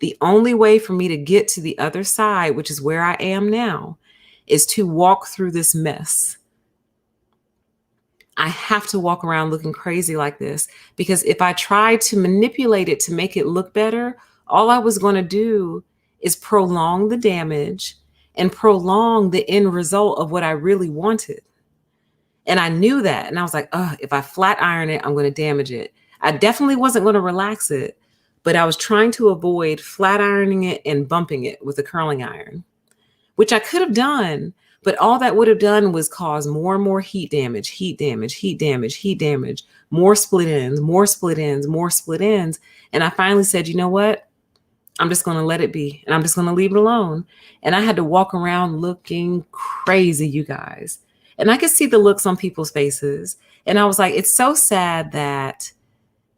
the only way for me to get to the other side, which is where I am now, is to walk through this mess. I have to walk around looking crazy like this, because if I tried to manipulate it to make it look better, all I was going to do is prolong the damage and prolong the end result of what I really wanted. And I knew that. And I was like, oh, if I flat iron it, I'm going to damage it. I definitely wasn't going to relax it, but I was trying to avoid flat ironing it and bumping it with a curling iron, which I could have done. But all that would have done was cause more and more heat damage, heat damage, heat damage, heat damage, more split ends, more split ends, more split ends. And I finally said, you know what? I'm just going to let it be. And I'm just going to leave it alone. And I had to walk around looking crazy, you guys. And I could see the looks on people's faces. And I was like, it's so sad that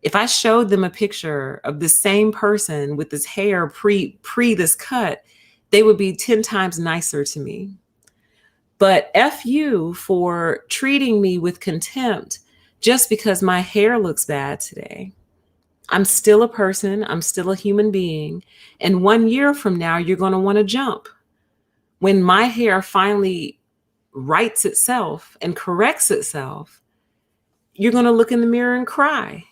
if I showed them a picture of the same person with this hair pre this cut, they would be 10 times nicer to me. But F you for treating me with contempt just because my hair looks bad today. I'm still a person. I'm still a human being. And 1 year from now, you're going to want to jump. When my hair finally rights itself and corrects itself, you're going to look in the mirror and cry.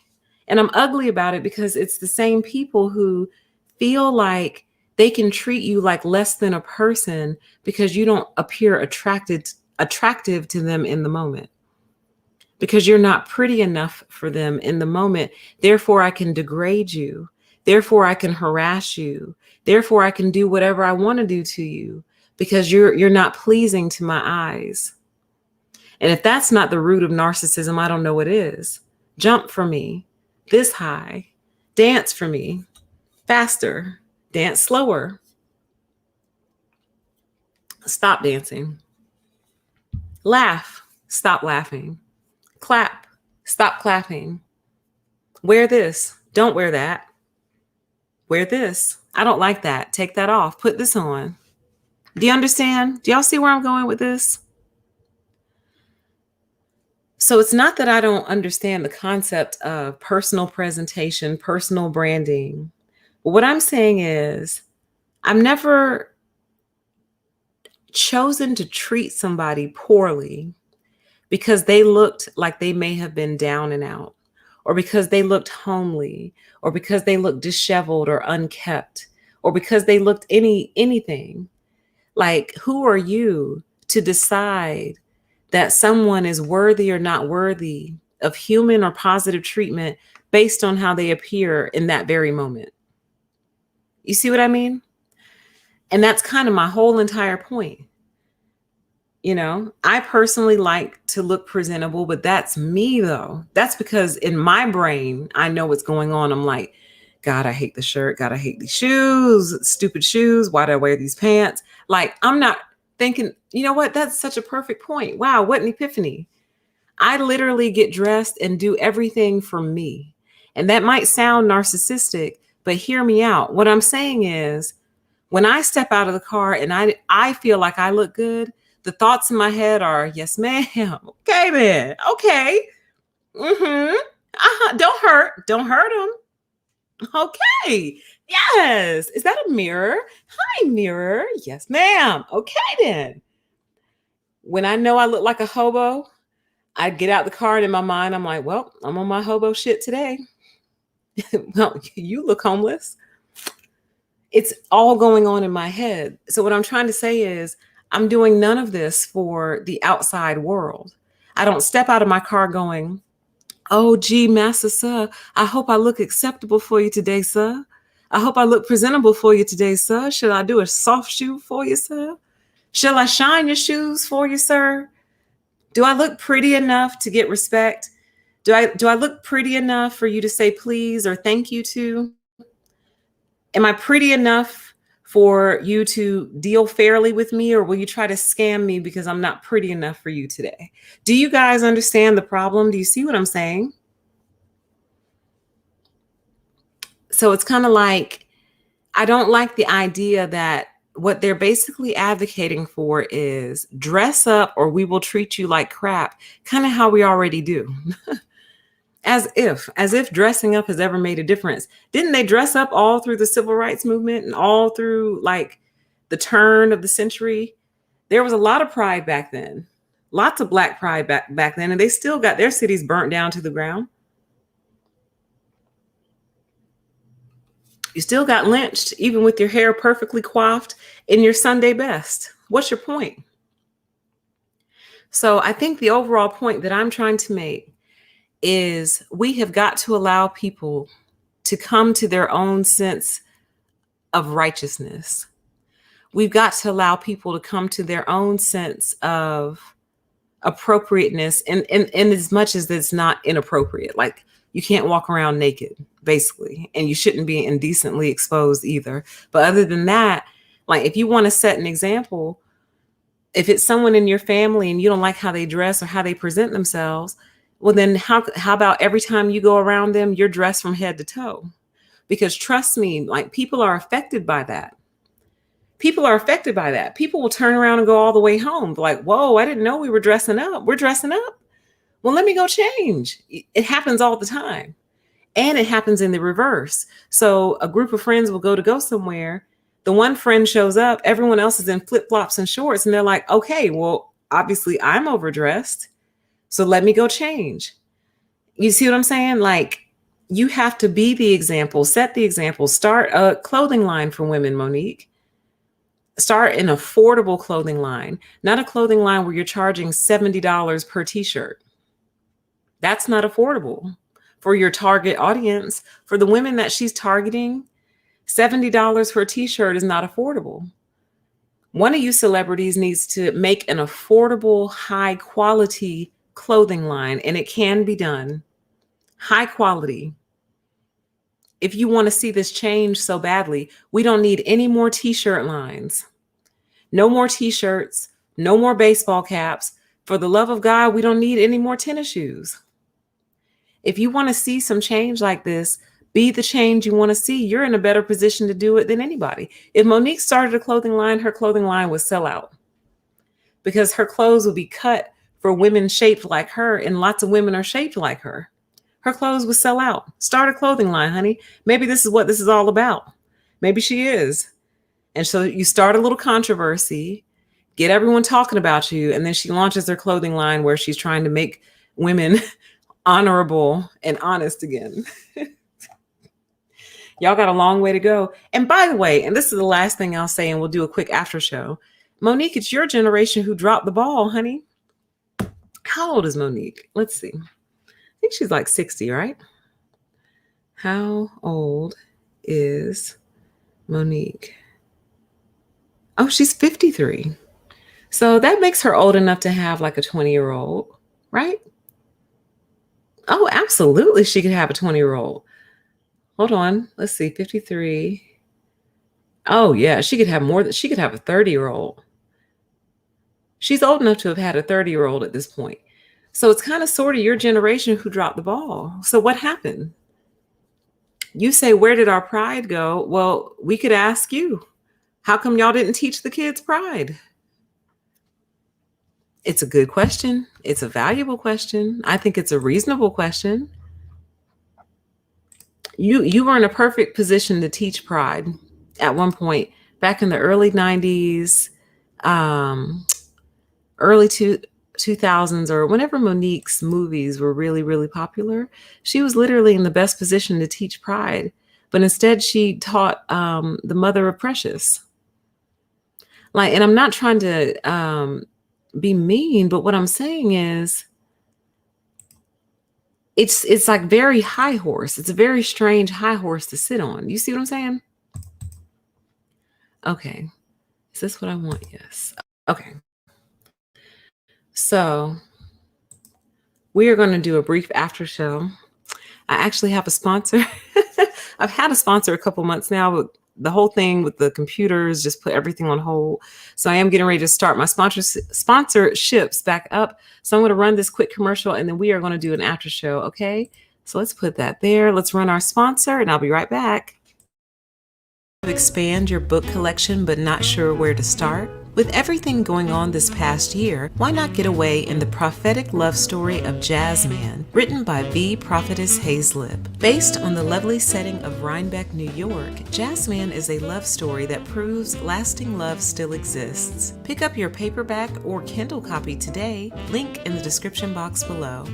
And I'm ugly about it because it's the same people who feel like they can treat you like less than a person because you don't appear attractive to them in the moment, because you're not pretty enough for them in the moment. Therefore, I can degrade you. Therefore, I can harass you. Therefore, I can do whatever I want to do to you because you're not pleasing to my eyes. And if that's not the root of narcissism, I don't know what is. Jump for me, this high, dance for me, faster, dance slower, stop dancing, laugh, stop laughing, clap, Stop clapping. Wear this. Don't wear that. Wear this. I don't like that. Take that off. Put this on. Do you understand? Do y'all see where I'm going with this? So it's not that I don't understand the concept of personal presentation, personal branding. But what I'm saying is, I've never chosen to treat somebody poorly because they looked like they may have been down and out, or because they looked homely, or because they looked disheveled or unkept, or because they looked anything. Like, who are you to decide that someone is worthy or not worthy of human or positive treatment based on how they appear in that very moment? You see what I mean? And that's kind of my whole entire point. You know, I personally like to look presentable, but that's me though. That's because in my brain, I know what's going on. I'm like, God, I hate the shirt. God, I hate these shoes, stupid shoes. Why do I wear these pants? Like, I'm not thinking, you know what? That's such a perfect point. Wow, what an epiphany. I literally get dressed and do everything for me. And that might sound narcissistic, but hear me out. What I'm saying is, when I step out of the car and I feel like I look good, the thoughts in my head are, yes, ma'am. Okay, then. Okay. Mm-hmm. Don't hurt them. Okay. Yes. Is that a mirror? Hi, mirror. Yes, ma'am. Okay, then. When I know I look like a hobo, I get out the car and in my mind, I'm like, well, I'm on my hobo shit today. Well, you look homeless. It's all going on in my head. So what I'm trying to say is, I'm doing none of this for the outside world. I don't step out of my car going, oh, gee, Master Sir, I hope I look acceptable for you today, sir. I hope I look presentable for you today, sir. Should I do a soft shoe for you, sir? Shall I shine your shoes for you, sir? Do I look pretty enough to get respect? Do I look pretty enough for you to say please or thank you to? Am I pretty enough for you to deal fairly with me, or will you try to scam me because I'm not pretty enough for you today? Do you guys understand the problem? Do you see what I'm saying? So it's kind of like, I don't like the idea that what they're basically advocating for is dress up or we will treat you like crap, kind of how we already do. As if dressing up has ever made a difference. Didn't they dress up all through the civil rights movement and all through like the turn of the century? There was a lot of pride back then, lots of black pride back then, and they still got their cities burnt down to the ground. You still got lynched, even with your hair perfectly coiffed in your Sunday best. What's your point? So I think the overall point that I'm trying to make is we have got to allow people to come to their own sense of righteousness. We've got to allow people to come to their own sense of appropriateness in as much as it's not inappropriate. Like, you can't walk around naked, basically, and you shouldn't be indecently exposed either. But other than that, like, if you want to set an example, if it's someone in your family and you don't like how they dress or how they present themselves, well, then how about every time you go around them, you're dressed from head to toe? Because trust me, like, people are affected by that. People are affected by that. People will turn around and go all the way home. Like, whoa, I didn't know we were dressing up. We're dressing up. Well, let me go change. It happens all the time. And it happens in the reverse. So a group of friends will go somewhere. The one friend shows up, everyone else is in flip-flops and shorts. And they're like, okay, well, obviously I'm overdressed. So let me go change. You see what I'm saying? Like, you have to be the example, set the example, start a clothing line for women, Monique. Start an affordable clothing line, not a clothing line where you're charging $70 per t-shirt. That's not affordable for your target audience. For the women that she's targeting, $70 for a t-shirt is not affordable. One of you celebrities needs to make an affordable, high quality clothing line, and it can be done. High quality. If you want to see this change so badly, we don't need any more t-shirt lines. No more t-shirts, no more baseball caps. For the love of God, we don't need any more tennis shoes. If you want to see some change like this, be the change you want to see. You're in a better position to do it than anybody. If Monique started a clothing line, her clothing line would sell out because her clothes would be cut for women shaped like her, and lots of women are shaped like her. Her clothes would sell out. Start a clothing line, honey. Maybe this is what this is all about. Maybe she is. And so you start a little controversy, get everyone talking about you, and then she launches her clothing line where she's trying to make women honorable and honest again. Y'all got a long way to go. And by the way, and this is the last thing I'll say, and we'll do a quick after show. Monique, it's your generation who dropped the ball, honey. How old is Monique? Let's see. I think she's like 60, right? How old is Monique? Oh, she's 53. So that makes her old enough to have like a 20-year-old, right? Oh, absolutely. She could have a 20-year-old. Hold on. Let's see. 53. Oh, yeah. She could have more than she could have a 30-year-old. She's old enough to have had a 30-year-old at this point. So it's kind of sort of your generation who dropped the ball. So what happened? You say, where did our pride go? Well, we could ask you, how come y'all didn't teach the kids pride? It's a good question. It's a valuable question. I think it's a reasonable question. You were in a perfect position to teach pride at one point back in the early 90s, early 2000s, or whenever Monique's movies were really, really popular. She was literally in the best position to teach pride, but instead she taught the mother of Precious. And I'm not trying to be mean, but what I'm saying is it's like very high horse. It's a very strange high horse to sit on. You see what I'm saying? Okay. Is this what I want? Yes. Okay. So we are going to do a brief after show. I actually have a sponsor. I've had a sponsor a couple months now, but the whole thing with the computers just put everything on hold. So I am getting ready to start my sponsorships back up. So I'm going to run this quick commercial and then we are going to do an after show. Okay. So let's put that there. Let's run our sponsor and I'll be right back. Expand your book collection, but not sure where to start? With everything going on this past year, why not get away in the prophetic love story of Jazzman, written by the Prophetess Haizlip. Based on the lovely setting of Rhinebeck, New York, Jazzman is a love story that proves lasting love still exists. Pick up your paperback or Kindle copy today, link in the description box below.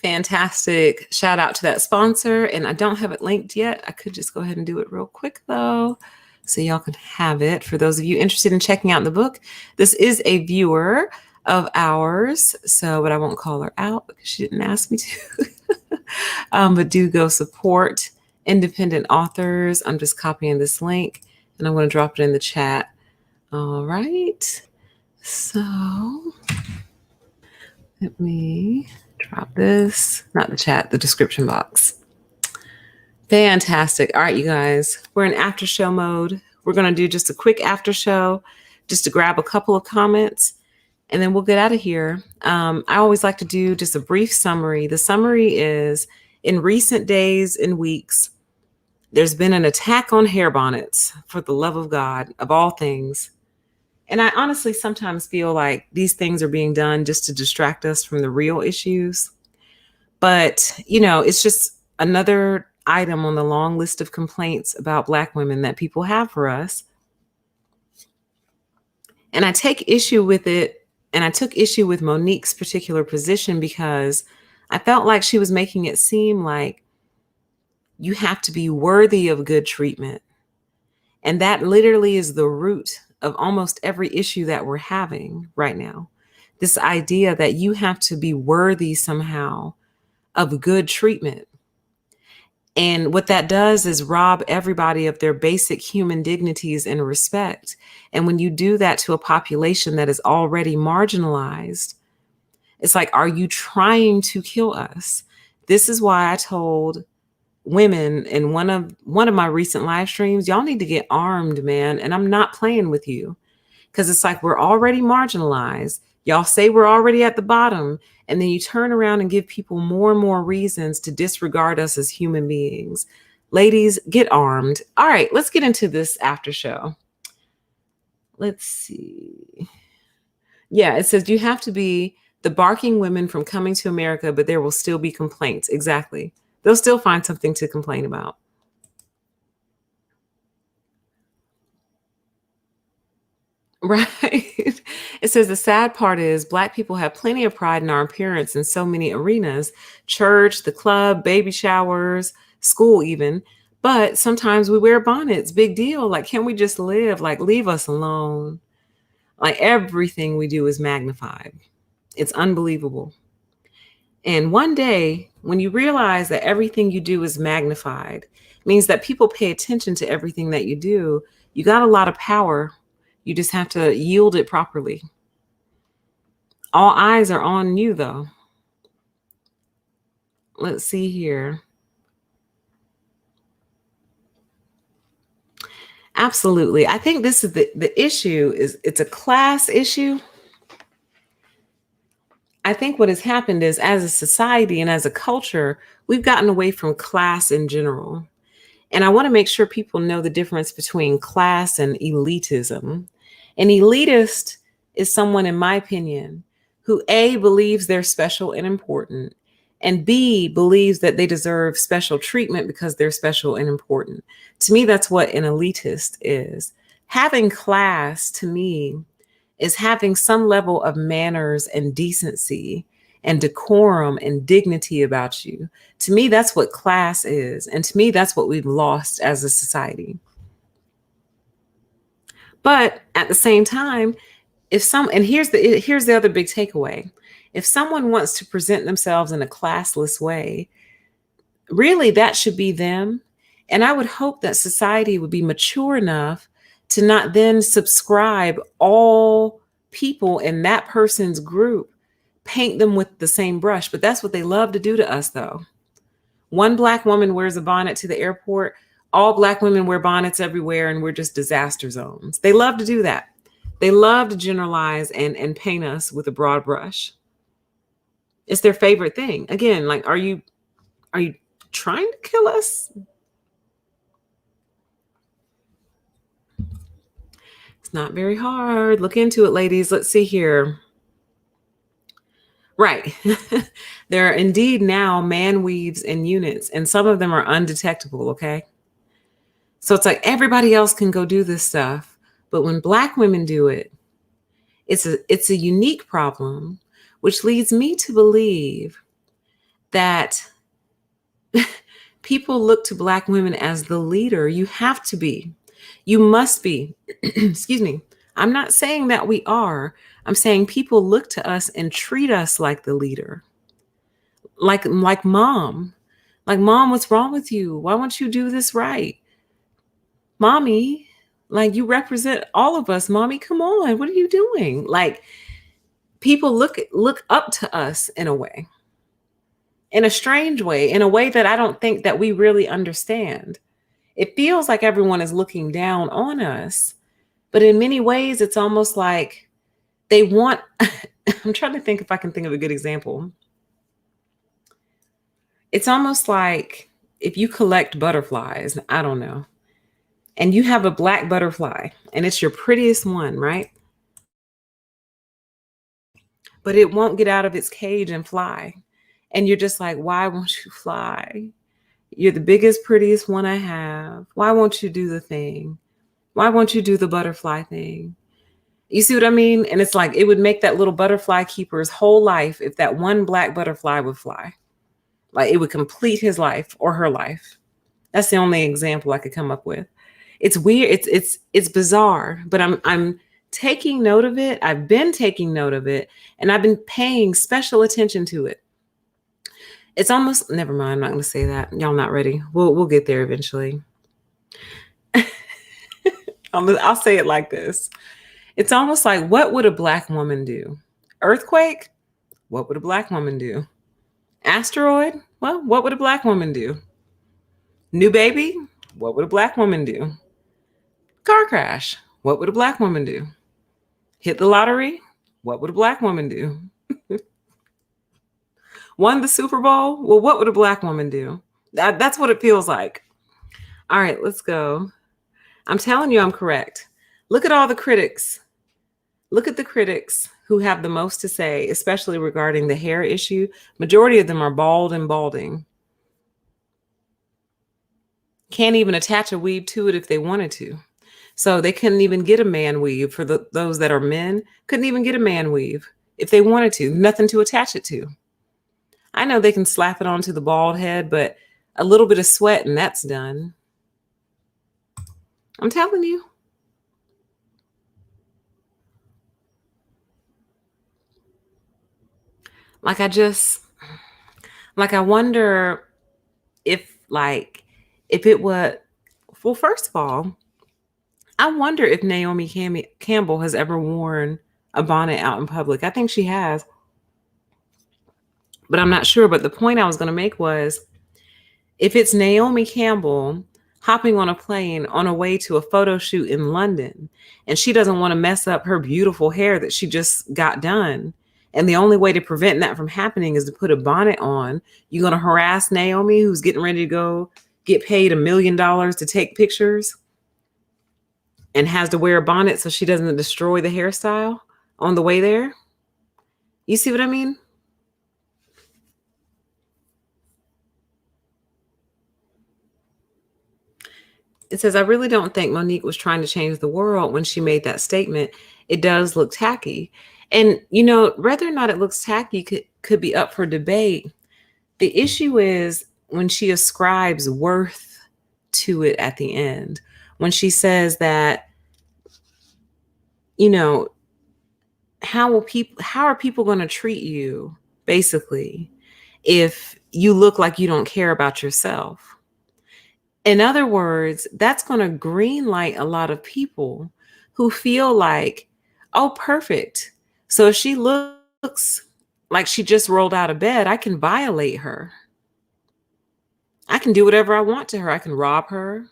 Fantastic. Shout out to that sponsor. And I don't have it linked yet. I could just go ahead and do it real quick though, so y'all can have it. For those of you interested in checking out the book, this is a viewer of ours. So, but I won't call her out because she didn't ask me to. But do go support independent authors. I'm just copying this link and I'm going to drop it in the chat. All right. So let me drop this, not the chat, the description box. Fantastic. All right, you guys, we're in after show mode. We're going to do just a quick after show just to grab a couple of comments and then we'll get out of here. I always like to do just a brief summary. The summary is, in recent days and weeks, there's been an attack on hair bonnets, for the love of God, of all things. And I honestly sometimes feel like these things are being done just to distract us from the real issues. But, you know, it's just another item on the long list of complaints about Black women that people have for us. And I take issue with it. And I took issue with Monique's particular position because I felt like she was making it seem like you have to be worthy of good treatment. And that literally is the root of almost every issue that we're having right now. This idea that you have to be worthy somehow of good treatment. And what that does is rob everybody of their basic human dignities and respect. And when you do that to a population that is already marginalized, it's like, are you trying to kill us? This is why I told women in one of my recent live streams, y'all need to get armed, man. And I'm not playing with you, because it's like we're already marginalized. Y'all say we're already at the bottom, and then you turn around and give people more and more reasons to disregard us as human beings. Ladies, get armed. All right, let's get into this after show. Let's see. Yeah, it says you have to be the barking women from Coming to America, but there will still be complaints. Exactly. They'll still find something to complain about. Right. It says the sad part is Black people have plenty of pride in our appearance in so many arenas: church, the club, baby showers, school, even. But sometimes we wear bonnets. Big deal. Like, can we just live? Like, leave us alone. Like, everything we do is magnified. It's unbelievable. And one day, when you realize that everything you do is magnified, means that people pay attention to everything that you do, you got a lot of power. You just have to yield it properly. All eyes are on you, though. Let's see here. Absolutely. I think this is the issue is it's a class issue. I think what has happened is, as a society and as a culture, we've gotten away from class in general. And I want to make sure people know the difference between class and elitism. An elitist is someone, in my opinion, who A, believes they're special and important, and B, believes that they deserve special treatment because they're special and important. To me, that's what an elitist is. Having class, to me, is having some level of manners and decency and decorum and dignity about you. To me, that's what class is. And to me, that's what we've lost as a society. But at the same time, and here's the other big takeaway. If someone wants to present themselves in a classless way, really that should be them. And I would hope that society would be mature enough to not then subscribe all people in that person's group, paint them with the same brush. But that's what they love to do to us, though. One Black woman wears a bonnet to the airport. All Black women wear bonnets everywhere, and we're just disaster zones. They love to do that. They love to generalize and paint us with a broad brush. It's their favorite thing. Again, like, are you trying to kill us? It's not very hard. Look into it, ladies. Let's see here. Right. There are indeed now man weaves and units, and some of them are undetectable, okay? So it's like everybody else can go do this stuff, but when Black women do it, it's a unique problem, which leads me to believe that people look to Black women as the leader. You have to be. You must be. Excuse me. I'm not saying that we are. I'm saying people look to us and treat us like the leader. Like mom. Like, mom, what's wrong with you? Why won't you do this right? Mommy, like, you represent all of us. Mommy, come on. What are you doing? Like, people look up to us in a way. In a strange way, in a way that I don't think that we really understand. It feels like everyone is looking down on us, but in many ways, it's almost like they want, I'm trying to think if I can think of a good example. It's almost like if you collect butterflies, I don't know, and you have a black butterfly and it's your prettiest one, right? But it won't get out of its cage and fly. And you're just like, why won't you fly? You're the biggest, prettiest one I have. Why won't you do the thing? Why won't you do the butterfly thing? You see what I mean? And it's like, it would make that little butterfly keeper's whole life if that one black butterfly would fly. Like, it would complete his life or her life. That's the only example I could come up with. It's weird. It's bizarre, but I'm taking note of it. I've been taking note of it, and I've been paying special attention to it. It's almost, never mind, I'm not going to say that. Y'all not ready. We'll get there eventually. I'll say it like this. It's almost like, what would a black woman do? Earthquake? What would a black woman do? Asteroid? Well, what would a black woman do? New baby, what would a black woman do? Car crash, what would a black woman do? Hit the lottery, what would a black woman do? Won the Super Bowl, well, what would a black woman do? That's what it feels like. All right, let's go. I'm telling you, I'm correct. Look at all the critics. Look at the critics who have the most to say, especially regarding the hair issue. Majority of them are bald and balding. Can't even attach a weave to it if they wanted to. So they couldn't even get a man weave for those that are men, couldn't even get a man weave if they wanted to, nothing to attach it to. I know they can slap it onto the bald head, but a little bit of sweat and that's done. I'm telling you. Like I wonder if it would, well, first of all, I wonder if Naomi Campbell has ever worn a bonnet out in public. I think she has, but I'm not sure. But the point I was going to make was, if it's Naomi Campbell hopping on a plane on her way to a photo shoot in London, and she doesn't want to mess up her beautiful hair that she just got done, and the only way to prevent that from happening is to put a bonnet on, you're going to harass Naomi, who's getting ready to go get paid $1 million to take pictures and has to wear a bonnet so she doesn't destroy the hairstyle on the way there? You see what I mean? It says, I really don't think Monique was trying to change the world when she made that statement. It does look tacky. And, whether or not it looks tacky could be up for debate. The issue is when she ascribes worth to it at the end. When she says that, how are people going to treat you, basically, if you look like you don't care about yourself? In other words, that's going to green light a lot of people who feel like, oh, perfect. So if she looks like she just rolled out of bed, I can violate her. I can do whatever I want to her. I can rob her.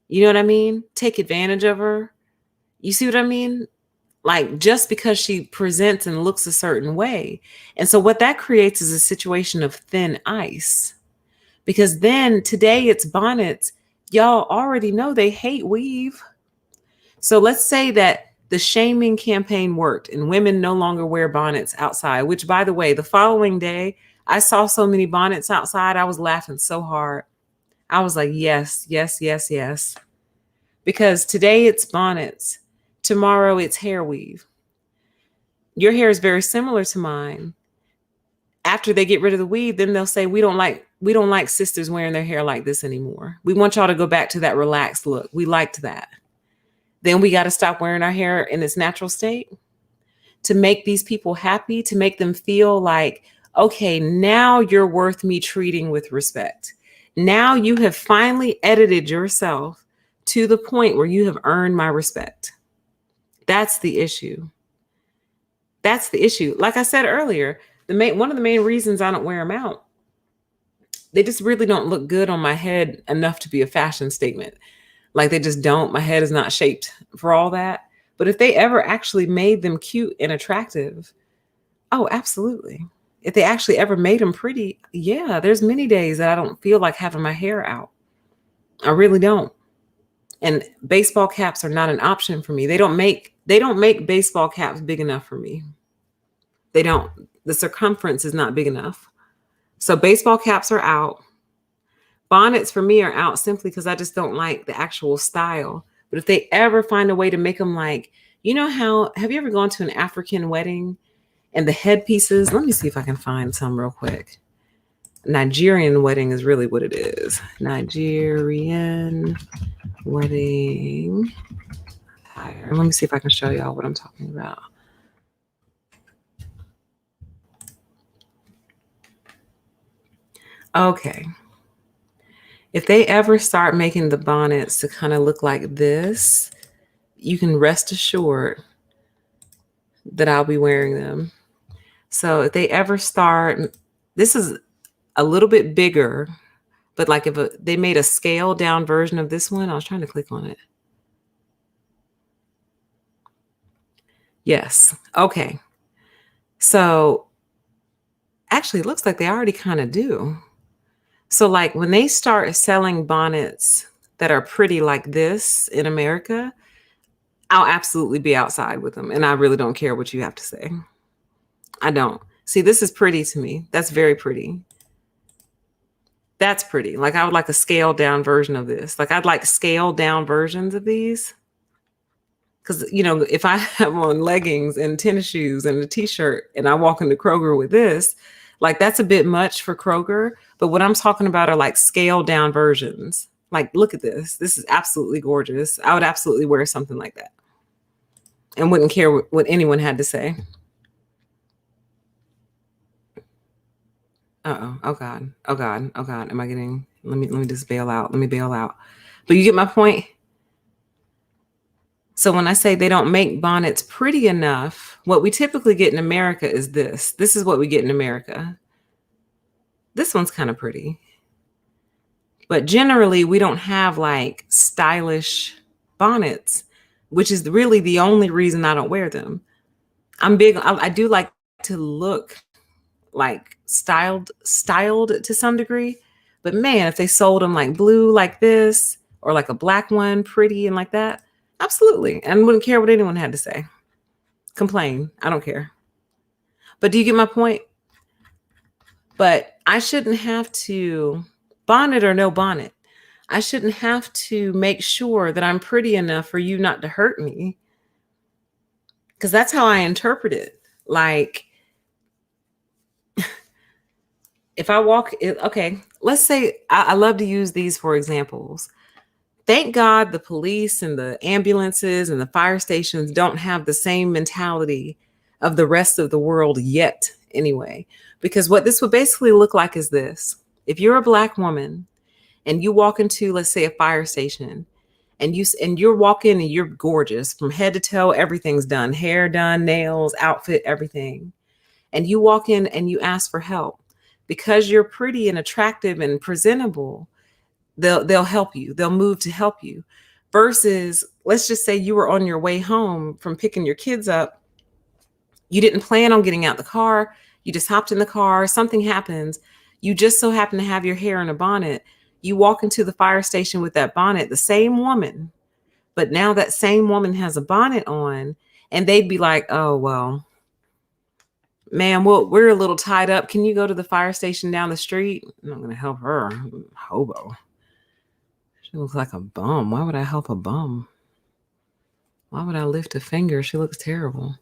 You know what I mean? Take advantage of her. You see what I mean? Like, just because she presents and looks a certain way. And so what that creates is a situation of thin ice. Because then today it's bonnets. Y'all already know they hate weave. So let's say that the shaming campaign worked and women no longer wear bonnets outside, which, by the way, the following day, I saw so many bonnets outside. I was laughing so hard. I was like, yes, yes, yes, yes. Because today it's bonnets. Tomorrow it's hair weave. Your hair is very similar to mine. After they get rid of the weave, then they'll say, we don't like sisters wearing their hair like this anymore. We want y'all to go back to that relaxed look. We liked that. Then we got to stop wearing our hair in its natural state to make these people happy, to make them feel like, okay, now you're worth me treating with respect. Now you have finally edited yourself to the point where you have earned my respect. That's the issue. That's the issue. Like I said earlier, one of the main reasons I don't wear them out, they just really don't look good on my head enough to be a fashion statement. Like, they just don't. My head is not shaped for all that. But if they ever actually made them cute and attractive, oh, absolutely. If they actually ever made them pretty, yeah, there's many days that I don't feel like having my hair out. I really don't. And baseball caps are not an option for me. They don't make baseball caps big enough for me. They don't. The circumference is not big enough. So baseball caps are out. Bonnets for me are out simply because I just don't like the actual style. But if they ever find a way to make them like, have you ever gone to an African wedding and the headpieces? Let me see if I can find some real quick. Nigerian wedding is really what it is. Nigerian wedding attire. Let me see if I can show y'all what I'm talking about. Okay. If they ever start making the bonnets to kind of look like this, you can rest assured that I'll be wearing them. So if they ever start, this is a little bit bigger. But like if they made a scaled down version of this one, I was trying to click on it. Yes. Okay. So actually, it looks like they already kind of do. So like when they start selling bonnets that are pretty like this in America, I'll absolutely be outside with them. And I really don't care what you have to say. I don't. See, this is pretty to me. That's very pretty. That's pretty. Like I would like a scaled down version of this. Like I'd like scaled down versions of these. Because, if I have on leggings and tennis shoes and a t-shirt and I walk into Kroger with this, like that's a bit much for Kroger. But what I'm talking about are like scaled down versions. Like, look at this. This is absolutely gorgeous. I would absolutely wear something like that and wouldn't care what anyone had to say. Uh-oh. Oh God. Oh God. Oh God. Am I getting, let me just bail out. Let me bail out. But you get my point? So when I say they don't make bonnets pretty enough, what we typically get in America is this. This is what we get in America. This one's kind of pretty. But generally, we don't have like stylish bonnets, which is really the only reason I don't wear them. I'm big. I do like to look like styled to some degree. But man, if they sold them like blue like this or like a black one, pretty and like that, absolutely. And wouldn't care what anyone had to say. Complain. I don't care. But do you get my point? But I shouldn't have to, bonnet or no bonnet, I shouldn't have to make sure that I'm pretty enough for you not to hurt me. Because that's how I interpret it. Like, if I walk, okay, let's say I love to use these for examples. Thank God the police and the ambulances and the fire stations don't have the same mentality of the rest of the world yet, anyway. Because what this would basically look like is this. If you're a Black woman and you walk into, let's say, a fire station, and you're walking and you're gorgeous from head to toe, everything's done, hair done, nails, outfit, everything. And you walk in and you ask for help. Because you're pretty and attractive and presentable, they'll help you. They'll move to help you. Versus, let's just say you were on your way home from picking your kids up. You didn't plan on getting out the car. You just hopped in the car. Something happens. You just so happen to have your hair in a bonnet. You walk into the fire station with that bonnet, the same woman, but now that same woman has a bonnet on, and they'd be like, oh, well, ma'am, we're a little tied up. Can you go to the fire station down the street? I'm not going to help her. Hobo. She looks like a bum. Why would I help a bum? Why would I lift a finger? She looks terrible.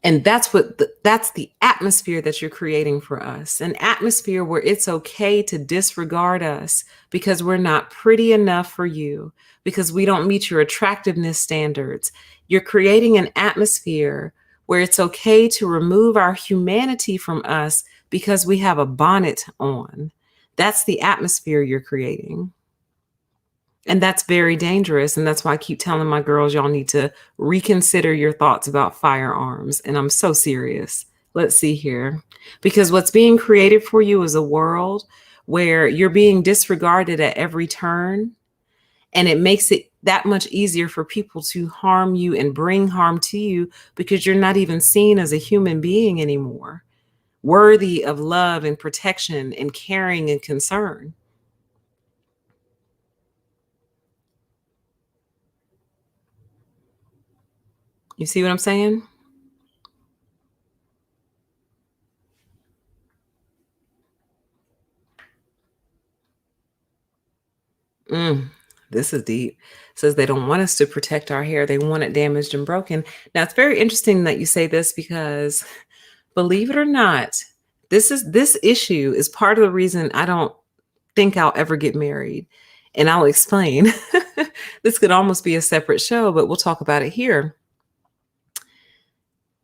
And that's the atmosphere that you're creating for us. An atmosphere where it's okay to disregard us because we're not pretty enough for you, because we don't meet your attractiveness standards. You're creating an atmosphere where it's okay to remove our humanity from us because we have a bonnet on. That's the atmosphere you're creating. And that's very dangerous. And that's why I keep telling my girls, y'all need to reconsider your thoughts about firearms. And I'm so serious. Let's see here. Because what's being created for you is a world where you're being disregarded at every turn. And it makes it that much easier for people to harm you and bring harm to you because you're not even seen as a human being anymore, worthy of love and protection and caring and concern. You see what I'm saying? This is deep. It says they don't want us to protect our hair. They want it damaged and broken. Now, it's very interesting that you say this because, believe it or not, this issue is part of the reason I don't think I'll ever get married. And I'll explain. This could almost be a separate show, but we'll talk about it here.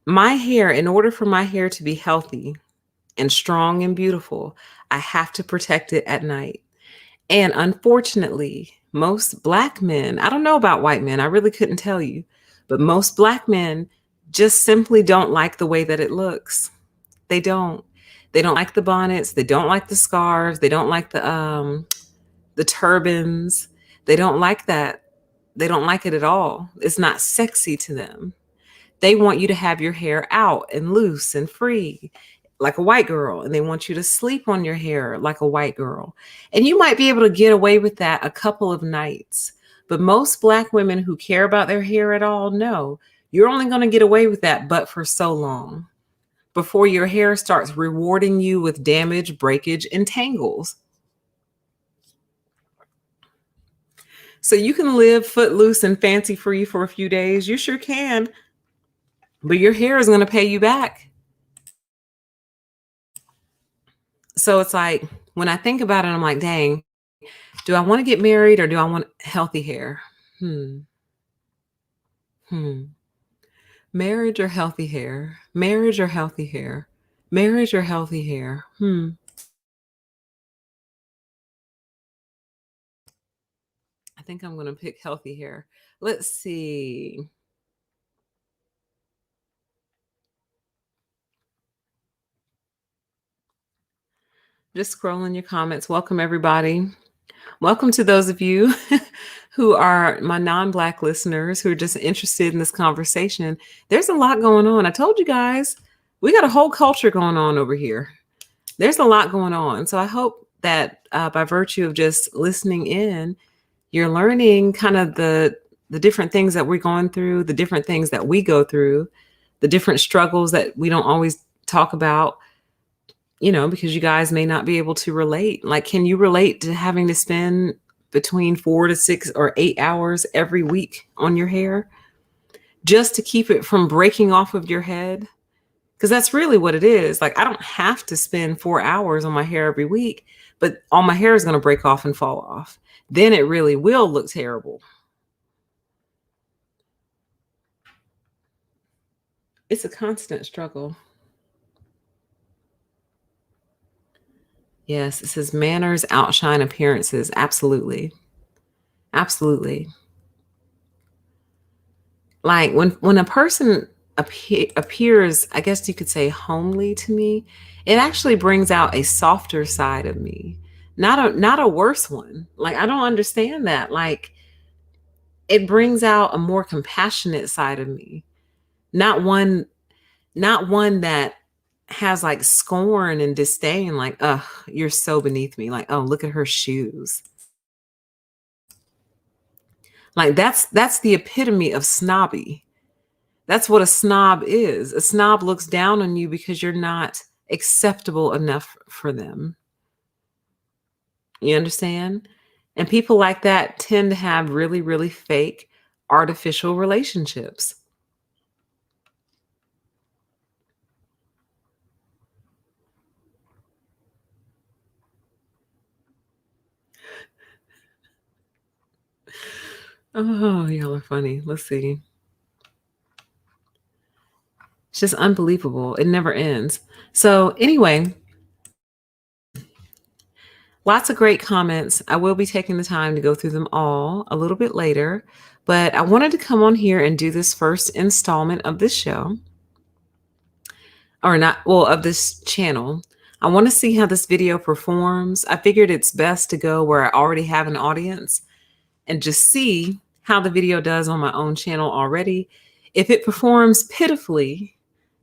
My hair, in order for my hair to be healthy and strong and beautiful, I have to protect it at night. And unfortunately, most Black men, I don't know about white men, I really couldn't tell you, but most Black men just simply don't like the way that it looks. They don't. They don't like the bonnets. They don't like the scarves. They don't like the turbans. They don't like that. They don't like it at all. It's not sexy to them. They want you to have your hair out and loose and free like a white girl, and they want you to sleep on your hair like a white girl. And you might be able to get away with that a couple of nights. But most Black women who care about their hair at all know you're only going to get away with that but for so long before your hair starts rewarding you with damage, breakage, and tangles. So you can live footloose and fancy free for a few days. You sure can. But your hair is going to pay you back. So it's like, when I think about it, I'm like, dang, do I want to get married or do I want healthy hair? Marriage or healthy hair? Marriage or healthy hair? Marriage or healthy hair? I think I'm going to pick healthy hair. Let's see. Just scrolling your comments. Welcome, everybody. Welcome to those of you who are my non-Black listeners who are just interested in this conversation. There's a lot going on. I told you guys, we got a whole culture going on over here. There's a lot going on. So I hope that by virtue of just listening in, you're learning kind of the different things that we're going through, the different things that we go through, the different struggles that we don't always talk about, because you guys may not be able to relate. Like, can you relate to having to spend between 4 to 6 or 8 hours every week on your hair just to keep it from breaking off of your head? Because that's really what it is. Like, I don't have to spend 4 hours on my hair every week, but all my hair is going to break off and fall off. Then it really will look terrible. It's a constant struggle. Yes, it says manners outshine appearances. Absolutely. Absolutely. Like when a person appears, I guess you could say, homely to me, it actually brings out a softer side of me, not a worse one. Like, I don't understand that. Like, it brings out a more compassionate side of me, not one that has like scorn and disdain, like, ugh, you're so beneath me. Like, oh, look at her shoes. Like, that's the epitome of snobby. That's what a snob is. A snob looks down on you because you're not acceptable enough for them. You understand? And people like that tend to have really, really fake, artificial relationships. Oh, y'all are funny. Let's see. It's just unbelievable. It never ends. So anyway, lots of great comments. I will be taking the time to go through them all a little bit later, but I wanted to come on here and do this first installment of this show, of this channel. I want to see how this video performs. I figured it's best to go where I already have an audience and just see how the video does on my own channel already. If it performs pitifully,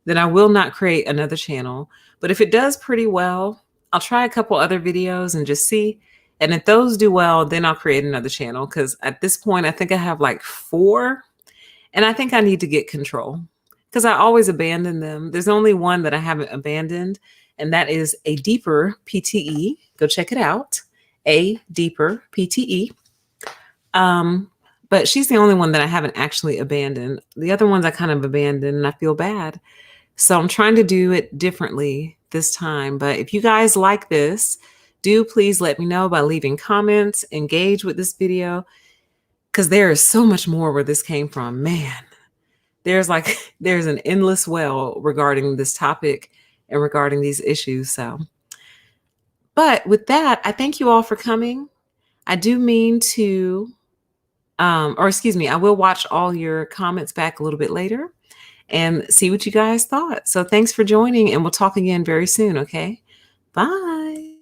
then I will not create another channel. But if it does pretty well, I'll try a couple other videos and just see. And if those do well, then I'll create another channel. Because at this point, I think I have like 4. And I think I need to get control because I always abandon them. There's only one that I haven't abandoned, and that is A Deeper PTE. Go check it out. A Deeper PTE. But she's the only one that I haven't actually abandoned. The other ones I kind of abandoned and I feel bad. So I'm trying to do it differently this time. But if you guys like this, do please let me know by leaving comments, engage with this video, because there is so much more where this came from. Man, there's an endless well regarding this topic and regarding these issues. So, but with that, I thank you all for coming. I do mean to, I will watch all your comments back a little bit later and see what you guys thought. So thanks for joining, and we'll talk again very soon, okay? Bye.